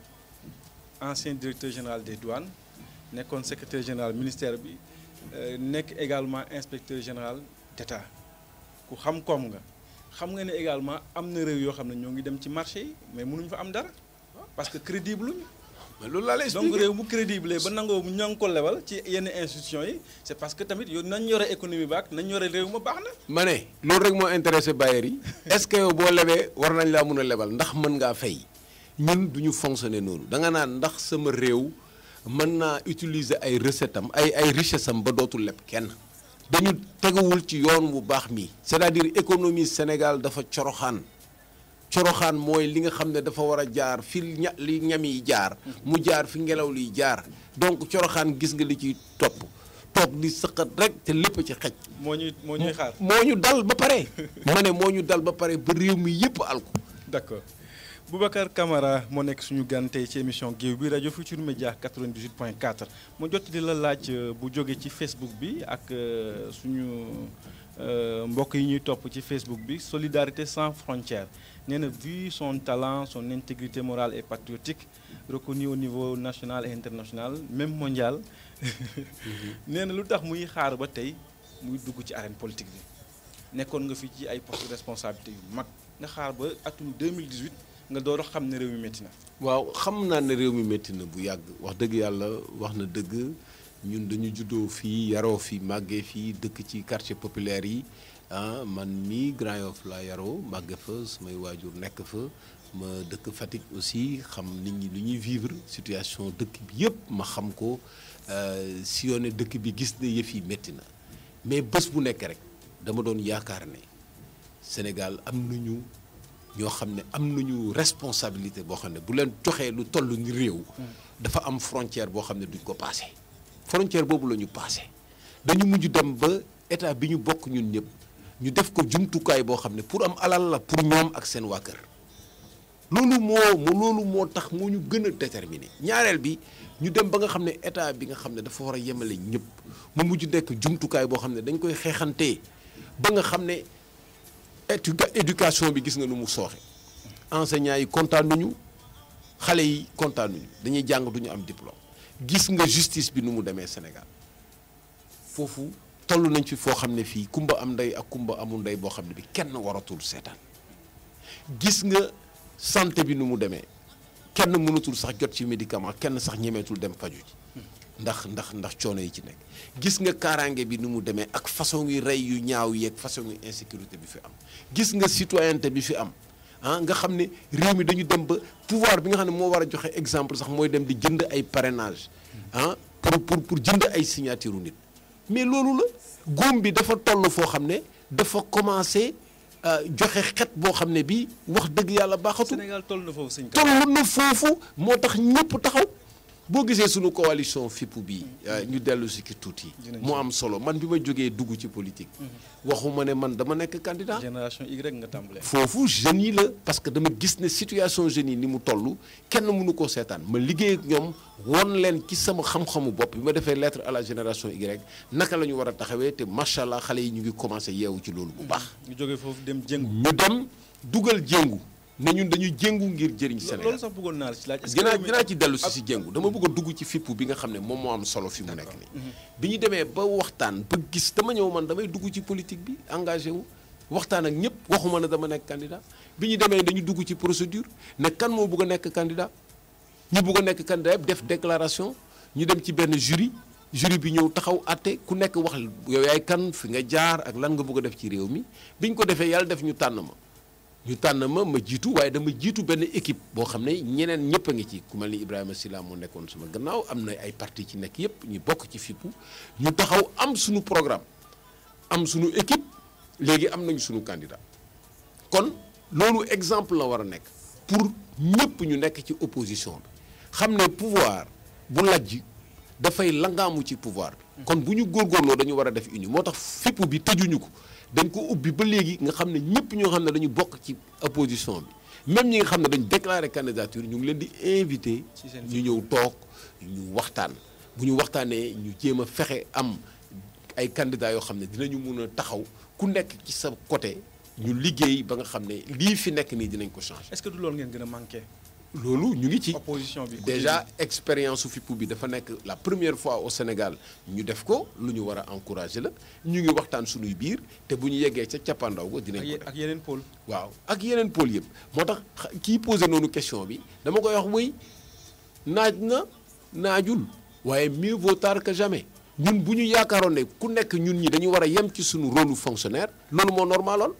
ancien directeur général des douanes nekkoon secrétaire général ministère bi nekk également inspecteur général d'État ku xam koom nga xam nga ne également am na réew yoo xam ne ñoo ngi dem ci marché yi mais mënuñu fa am dara parce que crédible luñu. mais loolu laa lay expliqué donc réew mu crédible ba nangoo ñoo ngi ko lebal ci yenn institutions yi c'est parce que tamit yow nañ yore économie baak nañ yore réew ma baax na. ma ne loolu rek moo intéressé bailleurs yi est-ce que yow boo lebee war nañ laa mun a lebal ndax mën ngaa fay ñun du ñu fonctionner noonu da nga naan ndax sama réew mën naa utiliser ay recette am ay richesse am ba dootul leb kenn dañu teguwul ci yoon bu baax mi. c'est-à-dire économie Sénégal dafa coroxaan mooy li nga xam ne dafa war a jaar fi li ñam yi jaar mu jaar fi ngelaw liy jaar donc coroxaan gis nga li ci topp toog di sëqat rek te lépp ci xej. moo ñuy xaar moo ñu dal ba pare. ma ne moo ñu dal ba pare ba réew mi yëpp alko. d'accord Boubacar Camara moo nekk suñu gan tey ci émission Géew bi rajo Futurs Médias 98.4 mu jot di la laaj bu jóge ci Facebook bi ak suñu mbokk yi ñuy topp ci Facebook bi Solidarité sans frontières nee na vu son talent son intégrité morale et patriotique reconnu au niveau national et international même mondial nee na lu tax muy xaar ba tey muy dugg ci arène politique bi nekkoon nga fi ci ay postes de responsabilité yu mag nga xaar ba atum 2018 nga door a xam ne réew mi métti na. waaw xam naa ne réew mi métti na bu yàgg wax dëgg yàlla wax na dëgg ñun dañu juddoo fii yaroo fi màggee fii dëkk ci quartier populaire yi man mii Grand Yoff laa yaroo màgge fa samay waajur nekk fa ma dëkk Fatick aussi xam nit ñi lu ñuy vivre situation dëkk bi yëpp ma xam ko sillonné dëkk bi gis ne yëf yi métti na mais bés bu nekk rek dama doon yaakaar ne Sénégal am nañu ñoo xam ne am nañu responsabilité boo xam ne bu leen joxee lu toll ni réew dafa am frontière boo xam ne duñ ko passé frontière boobu la ñu passé dañu mujj dem ba état bi ñu bokk ñun ñëpp ñu def ko jumtukaay boo xam ne pour am alal la pour ñoom ak seen waa kër loolu moo tax moo ñu gën a déterminé ñaareel bi ñu dem ba nga xam ne état bi nga xam ne dafa war a yemale ñëpp mu mujj nekk jumtukaay boo xam ne dañ koy xeexantee ba nga xam ne éducation bi gis nga nu mu sooxe enseignants yi kontaan nañu xale yi kontaan nañu dañuy jàng duñu am diplôme gis nga justice bi nu mu demee Sénégal foofu toll nañ fi foo xam ne fii kumba am ndey ak kumba amul ndey boo xam ne bi kenn waratul seetaan gis nga santé bi nu mu demee kenn mënatul sax jot ci médicament kenn sax ñemeetul dem faju ji ndax coono yi ci nekk gis nga kaaraange bi nu mu demee ak façon yu rey yu ñaaw yeeg façon yu insécurité bi fi am gis nga citoyenneté bi fi am nga xam ne réew mi dañu dem ba pouvoir bi nga xam ne moo war a joxe exemple sax mooy dem di jënd ay parrainage pour jënd ay signature nit mais loolu la góom bi dafa toll foo xam ne dafa commencé joxe xet boo xam ne bi wax dëgg yàlla baaxatul. Sénégal toll na foofu sëñ toll na foofu moo tax ñëpp taxaw boo gisee sunu coalition fippu bi ñu dellu si ki tuuti mu am solo man bi ma jógee dugg ci politique waxuma ne man dama nekk candidat génération Y nga tàmbalee foofu jeunes yi la parce que dama gis ne situation jeunes yi ni mu toll kenn mënu koo seetaan ma liggéey ak ñoom won leen ci sama xam-xamu bopp bi ma defee lettre à la génération Y naka la ñu war a taxawee te macha allah xale yi ñu ngi commencé yeewu ci loolu bu baax ñu jógee foofu dem jéngu ñu dem dugal jéngu ne ñun dañuy jéngu ngir jëriñ Sénégal loolu sax bëggoon naa ci laaj dinaa ci dellu si jéngu dama bëgg a dugg ci fippu bi nga xam ne moom moo am solo fi mu nekk nii bi ñu demee ba waxtaan ba gis dama ñëw man damay dugg ci politique bi engagé wu waxtaan ak ñëpp waxuma ne dama nekk candidat bi ñu demee dañu dugg ci procédure ne kan moo bëgg a nekk candidat ñu bëgg a nekk candidat yëpp def déclaration ñu dem ci benn jury bi ñëw taxaw àtte ku nekk wax yow yaay kan fi nga jaar ak lan nga bëgg a def ci réew mi bi ñu ko defee yàlla def ñu tànn ma jiitu waaye dama jiitu benn équipe boo xam ne ñeneen ñëpp a ngi ci ku mel ni Ibrahima Silla moo nekkoon sama gannaaw am na ay parti ci nekk yëpp ñu bokk ci fippu ñu taxaw am suñu programme am suñu équipe léegi am nañu suñu candidat kon loolu exemple la war a nekk pour ñëpp ñu nekk ci opposition bi xam ne pouvoir bu lajj dafay langaamu ci pouvoir bi kon bu ñu góorgóorloo dañu war a def uni moo tax fippu bi tëjuñu ko dañ ko ubbi ba léegi nga xam ne ñëpp ñoo xam ne dañu bokk ci opposition bi même ñi nga xam ne dañu déclaré candidature ñu ngi leen di invité ñu ñëw toog ñu waxtaan bu ñu waxtaanee ñu jéem a fexe am ay candidats yoo xam ne dinañu mun a taxaw ku nekk ci sa côté ñu liggéey ba nga xam ne lii fi nekk nii dinañ ko changer. est-ce que du loolu ngeen gën a manqué. loolu ñu ngi ci opposition bi déjà expérience su fippu bi dafa nekk la première fois au Sénégal ñu def ko lu ñu war a encourager la ñu ngi waxtaan suñuy biir te bu ñu yeggee ca cappaandaw ga dinañ ko def ak yeneen pôle. waaw ak yeneen pôle yëpp moo tax kii posé noonu question bi dama koy wax muy naaj na naajul waaye mieux vaut tard que jamais ñun bu ñu yaakaaroon ne ku nekk ñun ñi dañu war a yem ci suñu rôle fonctionnaire loolu moo normaloon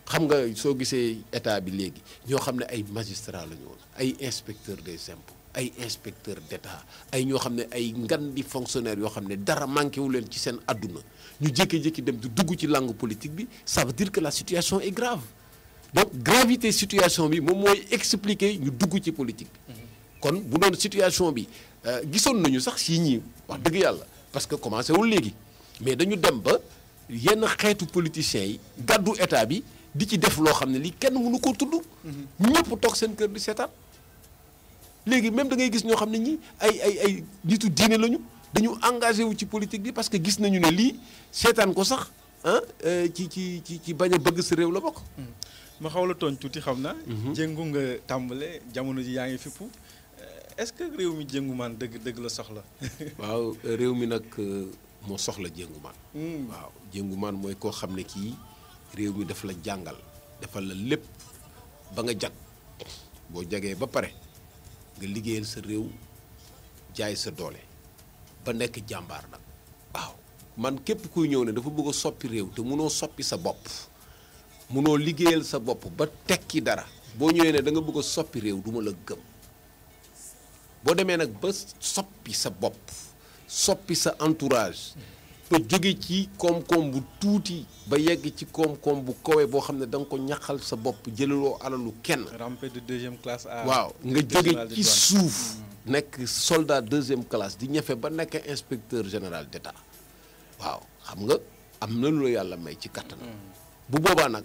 xam nga soo gisee état bi léegi ñoo xam ne ay magistrat la ñu woon ay inspecteur des impôts ay inspecteur d'état ay ñoo xam ne ay ngan di fonctionnaire yoo xam ne dara manqué wu leen ci seen adduna ñu jékki-jékki dem di dugg ci langue politique bi ça veut dire que la situation est grave donc gravité situation bi moom mooy expliquer ñu dugg ci politique bi kon bu doon situation bi gisoon nañu sax si ñi wax dëgg yàlla parce que commencé wul léegi mais dañu dem ba yenn xeetu politiciens yi gàddu état bi di ci def loo xam ne lii kenn mënu koo tudd ñëpp toog seen kër di seetaan léegi même da ngay gis ñoo xam ne ñi ay nitu diine lañu dañu engagé wu ci politique bi parce que gis nañu ne lii seetaan ko sax ci bañ a bëgg sa réew la bokk. ma xaw la tooñ tuuti xam na jéngu nga tàmbale jamono ji yaa ngi fippu est-ce que réew mi jéngumaan dëgg la soxla. waaw réew mi nag moo soxla jéngumaan. waaw jéngumaan mooy koo xam ne kii réew mi daf la jàngal defal la lépp ba nga jag boo jagee ba pare nga liggéeyal sa réew jaay sa doole ba nekk jàmbaar nag waaw man képp kuy ñëw ne dafa bëgg a soppi réew te munoo soppi sa bopp munoo liggéeyal sa bopp ba tekki dara boo ñëwee ne da nga bëgg a soppi réew du ma la gëm boo demee nag ba soppi sa bopp soppi sa entourage ba jóge ci koom-koom bu tuuti ba yegg ci koom-koom bu kawe boo xam ne da nga ko ñaqal sa bopp jëlaloo alalu kenn. rampé de deuxième classe à. waaw nga jóge ci suuf. nekk soldat deuxième classe di ñefe ba nekk inspecteur général d'État waaw xam nga am na lu la yàlla may ci kattan. bu boobaa nag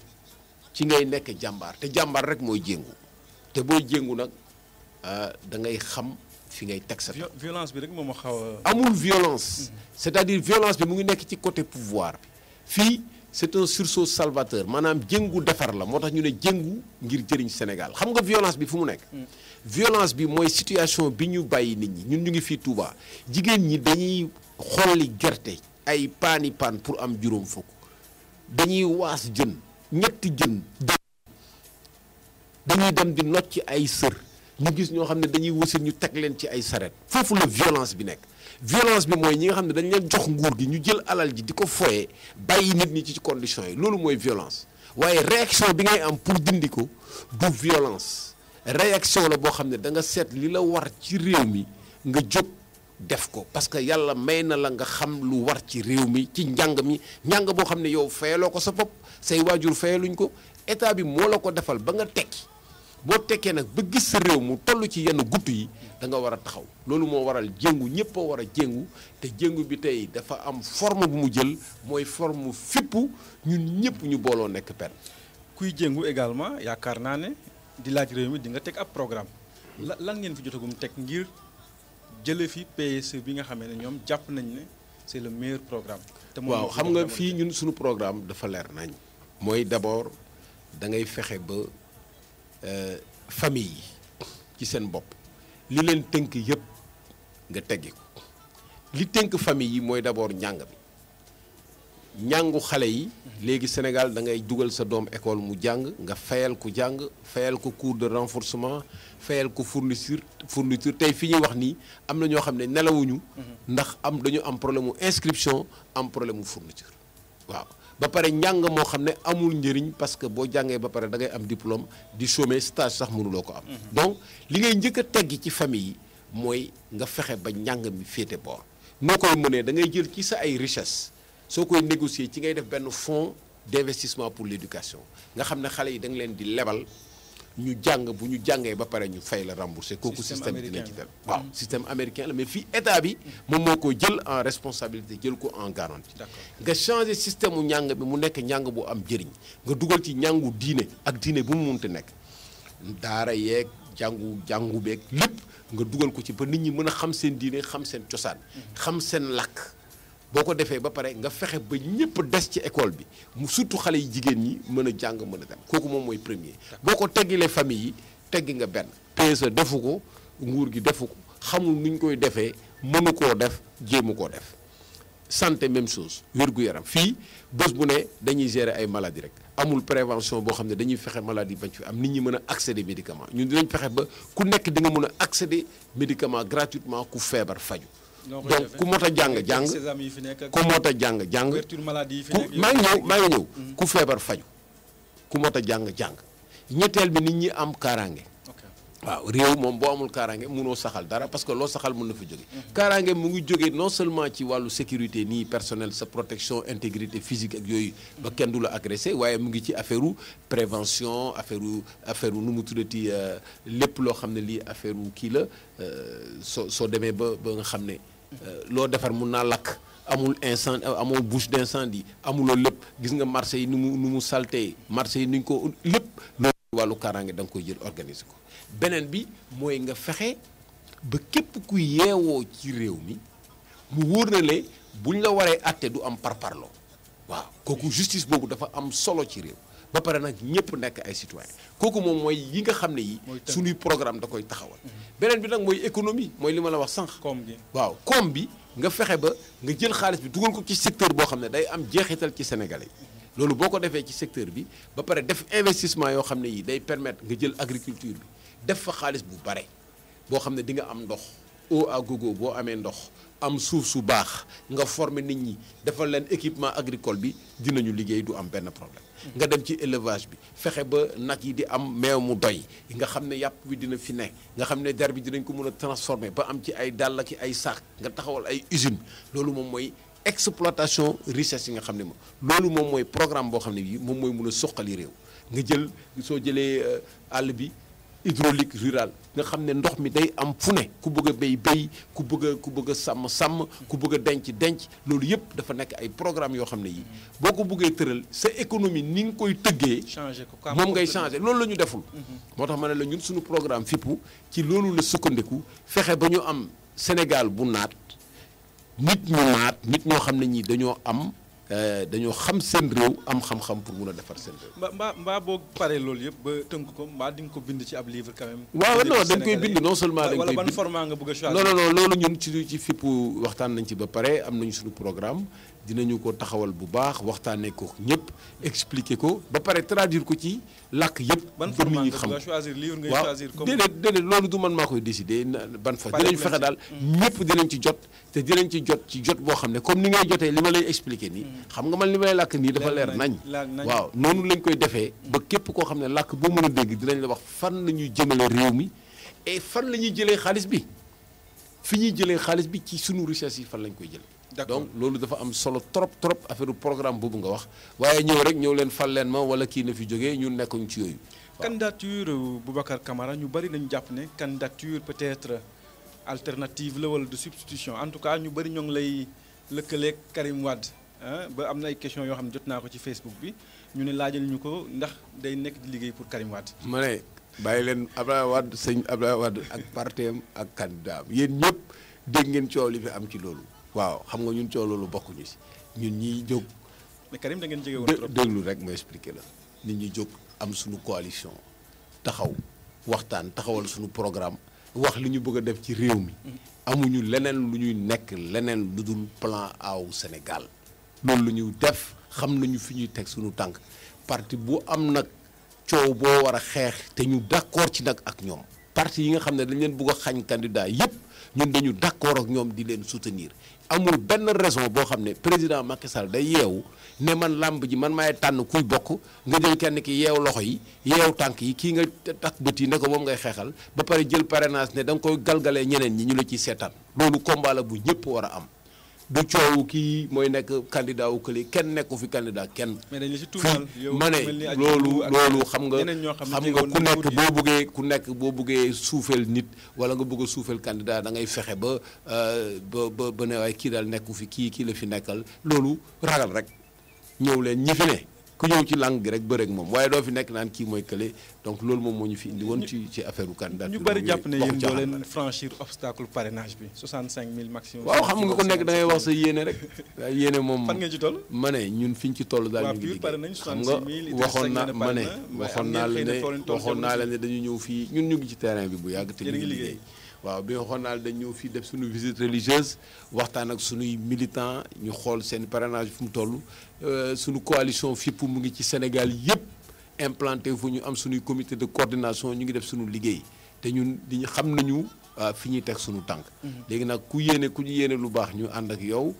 ci ngay nekk jàmbaar te jàmbaar rek mooy jéngu te booy jéngu nag da ngay xam fi ngay teg sa violence bi rek moom moo xaw a. amul violence. c'est-à-dire violence bi mu ngi nekk ci côté pouvoir bi fii c'est un sursaut salvateur maanaam jéngu defar la moo tax ñu ne jéngu ngir jëriñ Sénégal xam nga violence bi fu mu nekk. violence bi mooy situation bi ñu bàyyi nit ñi ñun ñu ngi fii Touba jigéen ñi dañuy xolli gerte ay paani paan pour am juróom fukk dañuy waas jën ñetti jën dañuy dem di nocc ay sër ñu gis ñoo xam ne dañuy wasin ñu teg leen ci ay saret foofu la violence bi nekk violence bi mooy ñi nga xam ne dañ leen jox nguur gi ñu jël alal ji di ko foye bàyyi nit ñi ci conditions yi loolu mooy violence waaye réaction bi ngay am pour dindi ko du violence réaction la boo xam ne da nga seet li la war ci réew mi nga jóg def ko parce que yàlla may na la nga xam lu war ci réew mi ci njàng mi njàng boo xam ne yow fayaloo ko sa bopp say waajur fayaluñ ko état bi moo la ko defal ba nga tekki boo tekkee nag ba gis sa réew mu toll ci yenn gutt yi da nga war a taxaw loolu moo waral jéngu ñëpp a war a jéngu te jéngu bi tey dafa am forme bu mu jël mooy forme fippu ñun ñëpp ñu booloo nekk pen kuy jéngu également yaakaar naa ne di laaj réew mi di nga teg ab programme lan ngeen fi jotagum teg ngir jële fi PSE bi nga xamee ne ñoom jàpp nañ ne c'est le meilleur programme. te waaw xam nga fii ñun suñu programme dafa leer nañ mooy d'abord da ngay fexe ba famille yi ci seen bopp li leen tënk yëpp nga teggi ko li tënk famille yi mooy d'abord njàng bi njàngu xale yi léegi Sénégal da ngay dugal sa doom école mu jàng nga fayal ko jàng fayal ko cours de renforcement fayal ko fourniture tey fi ñuy wax nii am na ñoo xam ne nelawuñu ndax dañu am problème mu inscription am problème mu fourniture waaw ba pare njàng moo xam ne amul njëriñ parce que boo jàngee ba pare da ngay am diplôme di chômer stage sax mënuloo ko am donc li ngay njëkk a teggi ci famille yi mooy nga fexe ba njàng mi féete boor noo koy mënee da ngay jël ci sa ay richesse soo koy négocier ci ngay def benn fonds d'investissement pour l'éducation nga xam ne xale yi da nga leen di lebal ñu jàng bu ñu jàngee ba pare ñu fay la rembourser kooku système bi dina ci dem waaw système américain la mais fii état bi moom moo ko jël en responsabilité jël ko en garantie nga changer système mu njàng bi mu nekk njàng bu am jëriñ nga dugal ci njàngu diine ak diine bu mu munti nekk daara yeeg jàngu beeg lépp nga dugal ko ci ba nit ñi mën a xam seen diine xam seen cosaan xam seen làkk boo ko defee ba pare nga fexe ba ñëpp des ci école bi mu surtout xale yi jigéen ñi mën a jàng mën a dem kooku moom mooy premier boo ko teggilee famille yi teggi nga benn PSE defu ko nguur gi defu ko xamul nuñ koy defee mënu koo def jéemu koo def santé même chose wér-gu-yaram fii bés bu ne dañuy gérer ay maladies rek amul prévention boo xam ne dañuy fexe maladie bañ fi am nit ñi mën a accéder médicament ñun dinañ fexe ba ku nekk di nga mën a accéder médicament gratuitement ku feebar faju donc ku mot a jàng ku mot a jàng maa ngi ñëw ku feebar faju ku mot a jàng ñetteel bi nit ñi am kaaraange waaw réew moom boo amul kaaraange mënoo saxal dara parce que loo saxal mën na fa jóge kaaraange mu ngi jóge non seulement ci wàllu sécurité nii personnel sa protection intégrité physique ak yooyu ba kenn du la agressé waaye mu ngi ci affaire prévention affaire nu mu tuddati lépp loo xam ne lii affaire kii la soo demee ba nga xam ne loo defar mun naa lakk amul incendie amul bouche d'incendie amuloo lépp gis nga marché yi nu mu salté marché yi nuñ ko lépp loolu wàllu kaaraange da nga koy jël organiser ko beneen bi mooy nga fexe ba képp ku yeewoo ci réew mi mu wóor na le buñ la waree àtte du am parparloo waaw kooku justice boobu dafa am solo ci réew ba pare nag ñëpp nekk ay citoyen kooku moom mooy yi nga xam ne yi suñuy programme da koy taxawal beneen bi nag mooy économie mooy li ma la wax sànq waaw koom bi nga fexe ba nga jël xaalis bi dugal ko ci secteur boo xam ne day am jeexital ci sénégalais yi loolu boo ko defee ci secteur bi ba pare def investissement yoo xam ne yi day permettre nga jël agriculture bi def fa xaalis bu bare boo xam ne di nga am ndox eau à gogo boo amee ndox am suuf su baax nga former nit ñi defal leen équipement agricole bi dinañu liggéey du am benn problème. nga dem ci élevage bi fexe ba nag yi di am meew mu doy nga xam ne yàpp bi dina fi ne nga xam ne der bi dinañ ko mën a transformer ba am ci ay dàll ak ay saak nga taxawal ay usine loolu moom mooy exploitation richesse yi nga xam ne moom loolu moom mooy programme boo xam ne bii moom mooy mun a suqali réew nga jël soo jëlee àll bi hydraulique rural nga xam ne ndox mi day am fu ne ku bëgg a béy ku bëgg a sàmm ku bëgg a denc loolu yëpp dafa nekk ay programme yoo xam ne yi boo ko bëggee tëral sa économie ni nga koy tëggee moom ngay changer loolu la ñu deful moo tax ma ne la ñun suñu programme fippu ci loolu la sukkandiku fexe ba ñu am Sénégal bu naat nit ñoo xam ne ñi dañoo xam seen réew am xam-xam pour mun a defar seen réew. mbaa boo paree loolu yëpp ba tënk ko mbaa di nga ko bind ci ab livre quand même. waaw non dañ koy bind non seulement dañ koy bind wala ban format nga bëgg a choisir. non loolu ñun ci fippu waxtaan nañ ci ba pare am nañu suñu programme dinañu ko taxawal bu baax waxtaanee ko ñëpp expliquer ko ba pare traduire ko ci làkk yëpp. ban format nga bëgg a choisir livre ngay choisir. comme déedéet loolu du man maa koy décider ban fa dinañ fexe daal ñëpp dinañ ci jot te dinañ ci jot boo xam ne comme ni ngay jotee li ma lay expliquer nii xam nga man li may làkk nii dafa leer nañ waaw noonu lañ koy defee ba képp koo xam ne làkk boo mën a dégg dinañ la wax fan la ñuy jëmale réew mi et fan la ñuy jëlee xaalis bi fi ñuy jëlee xaalis bi ci sunu richesse yi fan lañ koy jëlee donc loolu dafa am solo trop affaire programme boobu nga wax waaye ñëw leen fal leen ma wala kii na fi jógee ñun nekkuñ ci yooyu candidature Boubacar Camara ñu bari nañu jàpp ne candidature peut-être alternative la wala de substitution en tout cas ñu bari ñoo ngi lay lëkkaleeg Karim Wade ba am na ay questions yoo xam ne jot naa ko ci Facebook bi ñu ne laajal ñu ko ndax day nekk di liggéey pour Karim Wade. ma ne bàyyi leen Abdoulaye Wade sëñ Abdoulaye Wade ak parteem ak candidat am yéen ñëpp dégg ngeen coow li fi am ci loolu. waaw xam nga ñun coow loolu bokkuñu si ñun ñiy jóg. mais Karim da ngeen jege woon trop déglu rek ma expliqué la nit ñi jóg am suñu coalition taxaw waxtaan taxawal suñu programme wax li ñu bëgg a def ci réew mi. amuñu leneen lu ñuy nekk leneen lu dul plan A wu Sénégal loolu la ñuy def xam nañu fi ñuy teg suñu tànk parti bu am nag coow boo war a xeex te ñu d'accord ci nag ak ñoom parti yi nga xam ne dañ leen bëgg a xañ candidat yépp ñun dañu d'accord ak ñoom di leen soutenir amul benn raison boo xam ne président Macky Sall day yeewu ne man làmb ji man maay tànn kuy bokk nga jël kenn ki yeew loxo yi yeew tànk yi kii nga takk bët yi ne ko moom ngay xeexal ba pare jël parrainage ne da nga koy galgalee ñeneen ñi ñu la ciy seetaan loolu combat la bu ñëpp war a am du coow kii mooy nekk candidat wu kële kenn nekku fi candidat kenn. mais dañ la ci tuumal yow ma ne loolu xam nga ku nekk boo bëggee suufeel nit wala nga bëgg a suufeel candidat da ngay fexe ba ne waaye kii daal nekku fi kii la fi nekkal loolu ragal rek ñëw leen ñi fi ne ku ñëw ci langue gi rek bëreeg moom waaye doo fi nekk naan kii mooy kële donc loolu moom moo ñu fi indi woon ci affaire u candidat ñu bari jàpp ne yéen doo leen franchir obstacle parrainage bi 65000 maximum. waaw xam nga ko nekk da ngay wax sa yéene rek waaye yéene moom fan ngeen ci toll. ma ne ñun fi ñu ci toll daal ñu ngi liggéey xam nga waxoon naa la ne dañu ñëw fii ñun ñu ngi ci terrain bi bu yàgg te ñu ngi liggéey waaw bi waxoon naa la dañu ñëw fii def suñu visite religieuse waxtaan ak suñuy militants ñu xool seen parrainage fu mu toll suñu coalition fippu mu ngi ci Sénégal yépp implanté fu ñu am suñuy comité de coordination ñu ngi def suñu liggéey te ñun di xam nañu fi ñuy teg suñu tànk léegi nag ku ñu yéene lu baax ñu ànd ak yow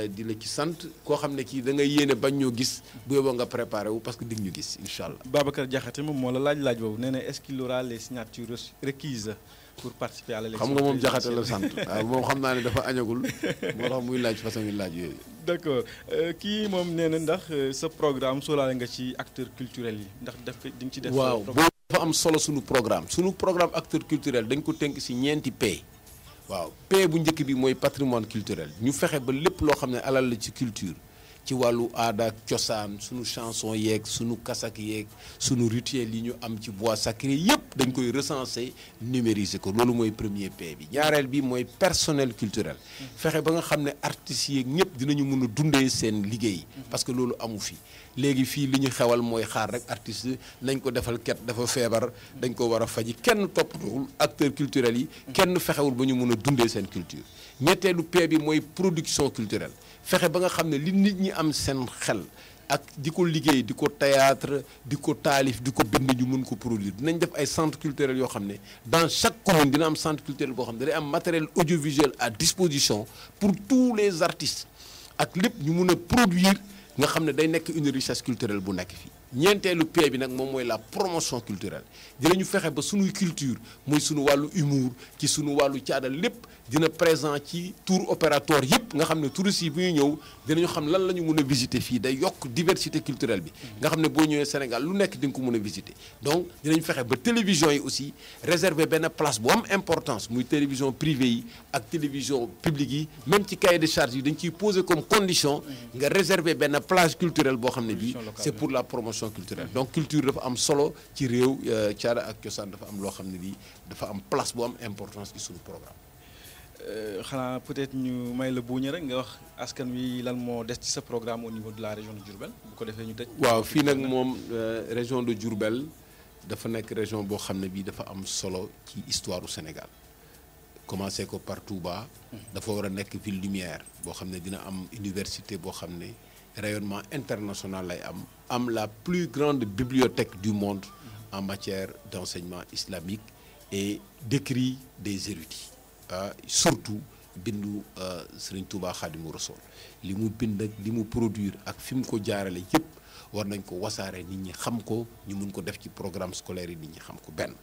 di la ci sant koo xam ne kii da ngay yéene bañ ñoo gis bu yóbboo nga préparé wu parce que dig ñu gis incha allah. Babacar Diakhaté moom moo la laaj boobu nee na est-ce qu'il aura les signatures requises pour participer à l'élection. xam nga moom Diakhaté la sant waaw moom xam naa ne dafa añagul moo tax muy laaj façon yi laaj yooyu. d'accord kii moom nee na ndax sa programme sóoraale nga ci acteurs culturels yi ndax di nga ci def. waaw boobu dafa am solo suñu programme acteur culturel dañ ko tënk ci ñeenti P. waaw P bu njëkk bi mooy patrimoine culturel ñu fexe ba lépp loo xam ne alal la ci culture ci wàllu aada ak cosaan sunu chanson yeeg sunu kasak yeeg sunu rituel yi ñu am ci bois sacré yépp dañ koy recenser numériser ko loolu mooy premier P bi ñaareel bi mooy personnel culturel fexe ba nga xam ne artistes yeeg ñëpp dinañu mën a dundee seen liggéey parce que loolu amu fi léegi fii li ñu xewal mooy xaar rek artiste nañ ko defal ket dafa feebar dañ ko war a faji kenn toppatoo acteurs culturels yi kenn fexewul ba ñu mën a dundee seen culture ñetteelu P bi mooy production culturelle fexe ba nga xam ne li nit ñi am seen xel ak di ko liggéey di ko théâtre di ko taalif di ko bind ñu mun ko produire dinañ def ay centres culturels yoo xam ne dans chaque commune dina am centre culturel boo xam ne day am matériel audiovisuel à disposition pour tous les artistes ak lépp ñu mun a produire nga xam ne day nekk une richesse culturelle bu nekk fii ñeenteelu P bi nag moom mooy la promotion culturelle dinañu fexe ba sunuy culture muy sunu wàllu humour ci sunu wàllu caada lépp dina présent ci tour opérateur yëpp nga xam ne touristes yi bu ñu ñëw dinañu xam lan la ñu mën a visiter fii day yokk diversité culturelle bi nga xam ne boo ñëwee Sénégal lu nekk di nga ko mën a visiter donc dinañu fexe ba télévision yi aussi réserver benn place bu am importance muy télévision privée yi ak télévision publique yi même ci cahier de charge yi dañ ciy poser comme condition nga réserver benn plage culturelle boo xam ne bii c'est pour la promotion culturelle donc culture dafa am solo ci réew caada ak cosaan dafa am loo xam ne lii dafa am place bu am importance ci suñu programme xanaa peut-être ñu may la buuña rek nga wax askan wi lan moo des ci sa programme au niveau de la région de Diourbel bu ko defee ñu tëj. waaw fii nag moom région de Diourbel dafa nekk région boo xam ne bii dafa am solo ci histoire du Sénégal commencé ko par Touba. dafa war a nekk ville lumière boo xam ne dina am université boo xam ne rayonnement international lay am la plus grande bibliothèque du monde en matière d'enseignement islamique et d'écrit des érudits. Surtout bindu Serigne Touba Khadimou Rassoul li mu bind ak li mu produire ak fi mu ko jaarale yëpp war nañ ko wasaare nit ñi xam ko ñu mun ko def ci programme scolaire yi nit ñi xam ko benn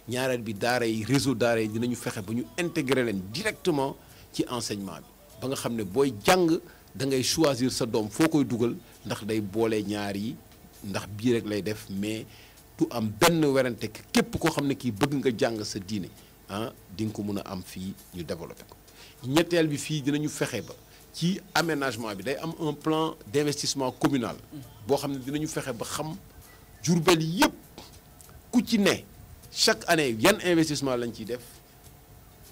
ñaareel bi daara yi réseau daara yi dinañu fexe ba ñu intégrer leen directement ci enseignement bi ba nga xam ne booy jàng da ngay choisir sa doom foo koy dugal ndax day boole ñaar yi ndax bii rek lay def mais du am benn werante képp koo xam ne kii bëgg nga jàng sa diine di nga ko mën a am fii ñu développé ko ñetteel bi fii dinañu fexe ba ci aménagement bi day am un plan d'investissement communal boo xam ne dinañu fexe ba xam Diourbel yépp ku ci ne chaque année yan investissement lañ ciy def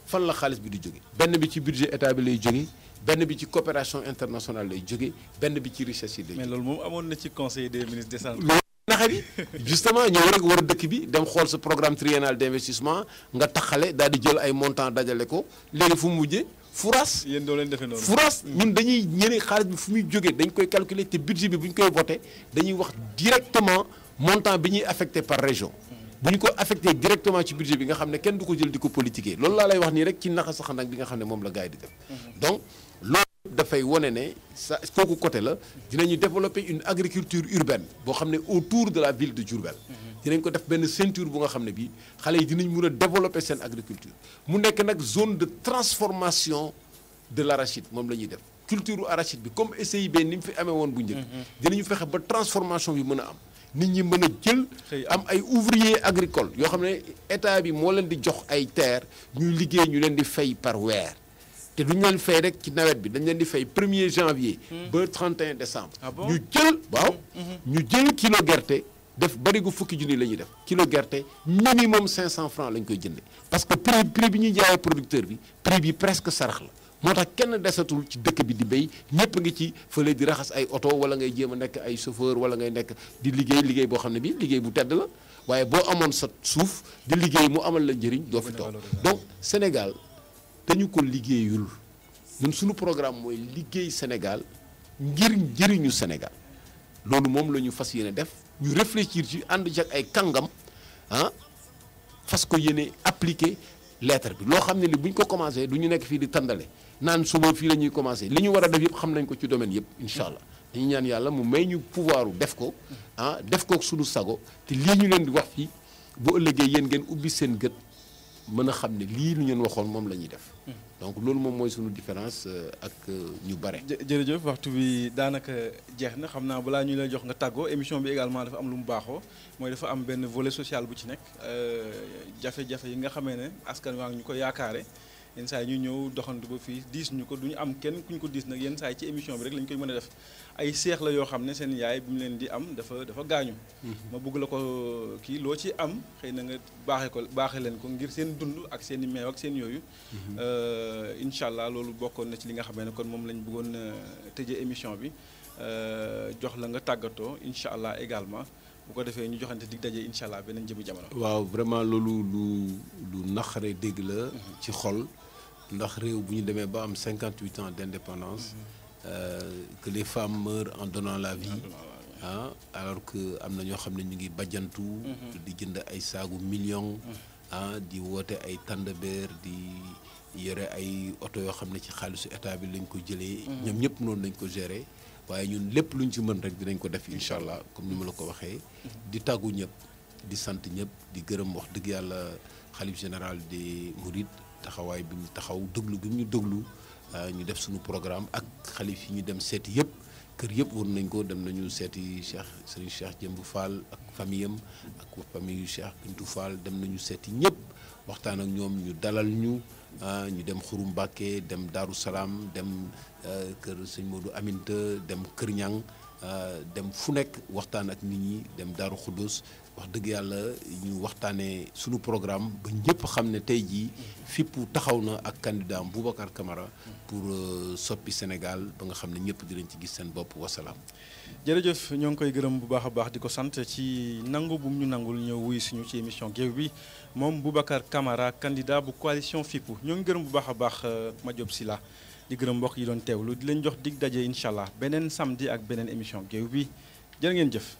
fan la xaalis bi di jóge benn bi ci budget état bi lay jóge benn bi ci coopération internationale lay jóge benn bi ci richesse yi lay jóge. mais loolu moom amoon na ci conseil des ministres décembre. naxa bi justement ñëw rek war a dëkk bi dem xool sa programme triennal d'investissement nga taxale daal di jël ay montant dajale ko léegi fu mu mujjee furas yéen doo leen defee noonu furas ñun dañuy ñëne xaalis bi fu muy jógee dañ koy calculer te budget bi bu ñu koy voté dañuy wax directement montant bi ñuy affecté par région bu ñu ko affecté directement ci budget bi nga xam ne kenn du ko jël di ko politiquer loolu laa lay wax nii rek ci naxa sax nag bi nga xam ne moom la gars yi di def donc loolu dafay wane ne sa kooku côté la dinañu développer une agriculture urbaine boo xam ne autour de la ville de Diourbel dinañ ko def benn ceinture bu nga xam ne bii xale yi dinañ mën a développer seen agriculture mu nekk nag zone de transformation de l'arachide moom la ñuy def culture arachide bi comme SIB ni mu fi amee woon bu njëkk dinañu fexe ba transformation bi mën a am nit ñi mën a jël am ay ouvriers agricoles yoo xam ne état bi moo leen di jox ay terre ñuy liggéey ñu leen di fay par weer te duñu leen fay rek ci nawet bi dañ leen di fay 1er janvier ba 31 décembre ñu jël ñu jël kilo gerte def barigo fukki junni la ñuy def kilo gerte minimum 500 francs lañ koy jënde parce que prix bi ñuy jaayee producteur bi prix bi presque sarax la moo tax kenn desatul ci dëkk bi di béy ñëpp ngi ci fële di raxas ay oto wala ngay jéem a nekk ay chauffeur wala ngay nekk di liggéey boo xam ne bi liggéey bu tedd la waaye boo amoon sa suuf di liggéey mu amal la njëriñ doo fi toog donc Sénégal dañu ko liggéeyul ñun suñu programme mooy liggéey Sénégal ngir njëriñu Sénégal loolu moom la ñu fas yéene def ñu réfléchir ci ànd ci ak ay kàngam fas ko yéene appliquer lettre bi loo xam ne li bu ñu ko commencé du ñu nekk fii di tàndale naan suba fii la ñuy commencé li ñu war a def yëpp xam nañ ko ci domaine yëpp incha allah dañuy ñaan yàlla mu may ñu pouvoir def ko def ko suñu sago te lii ñu leen di wax fii bu ëllëgee yéen ngeen ubbi seen gët mën a xam ne lii lu ngeen waxoon moom la ñuy def donc loolu moom mooy suñu différence ak ñu bare. jërëjëf waxtu bi daanaka jeex na xam naa balaa ñu lay jox nga tàggoo émission bi également dafa am lu mu baaxoo mooy dafa am benn volet social bu ci nekk jafe-jafe yi nga xamee ne askan waa ngi ñu ko yaakaare yenn saa yi ñu ñëw doxantu ba fii diis ñu ko du ñu am kenn ku ñu ko diis nag yenn saa yi ci émission bi rek la ñu koy mën a def ay seex la yoo xam ne seen yaay bi mu leen di am dafa gaañu ma bëgg la ko kii loo ci am xëy na nga baaxee leen ko ngir seen dund ak seen i meew ak seen yooyu incha allah loolu bokkoon na ci li nga xamee ne kon moom lañ bëggoon tëjee émission bi jox la nga tàggatoo incha allah également bu ko defee ñu joxante dig daje incha allah beneen jëmu jamono. waaw vraiment loolu lu naqare dégg la ci xol ndax réew bu ñu demee ba am 58 ans d'indépendance que les femmes meurent en donnant la vie alors que am na ñoo xam ne ñu ngi bajjantu di jënd ay saagu millions di woote ay tàndabeer di yore ay oto yoo xam ne ci xaalisu état bi lañ ko jëlee ñoom ñëpp noonu lañ ko gérer waaye ñun lépp luñ ci mën rek dinañ ko def incha allah comme ni ma la ko waxee di tàggu ñëpp di sant ñëpp di gërëm wax dëgg yàlla xalif général des Mourides taxawaay bi ñu taxaw déglu bi ñu déglu ñu def suñu programme ak xalif yi ñu dem seeti yëpp kër yëpp war nañ ko dem nañu seeti Serigne Cheikh Jëmb Fall ak famille am ak famille yu Cheikh Bintou Fall dem nañu seeti ñëpp waxtaan ak ñoom ñu dalal ñu dem Xuru Mbàkke dem Daaru Salaam dem kër sëñ Modou Aminta dem Kër Ñang dem fu nekk waxtaan ak nit ñi dem Daaru Xuddus wax dëgg yàlla ñu waxtaanee sunu programme ba ñëpp xam ne tey jii fippu taxaw na ak candidat Boubacar Camara pour soppi Sénégal ba nga xam ne ñëpp dinañ ci gis seen bopp wasalaam. jërëjëf ñoo ngi koy gërëm bu baax a baax di ko sant ci nangu bu mu ñu nangul ñëw wuy suñu ci émission Géew bi moom Boubacar Camara candidat bu coalition fippu ñoo ngi gërëm bu baax a baax Madiop Sylla di gërëm mbokk yi doon teewlu di leen jox dig daje incha allah beneen samedi ak beneen émission Géew bi jërë ngeen jëf.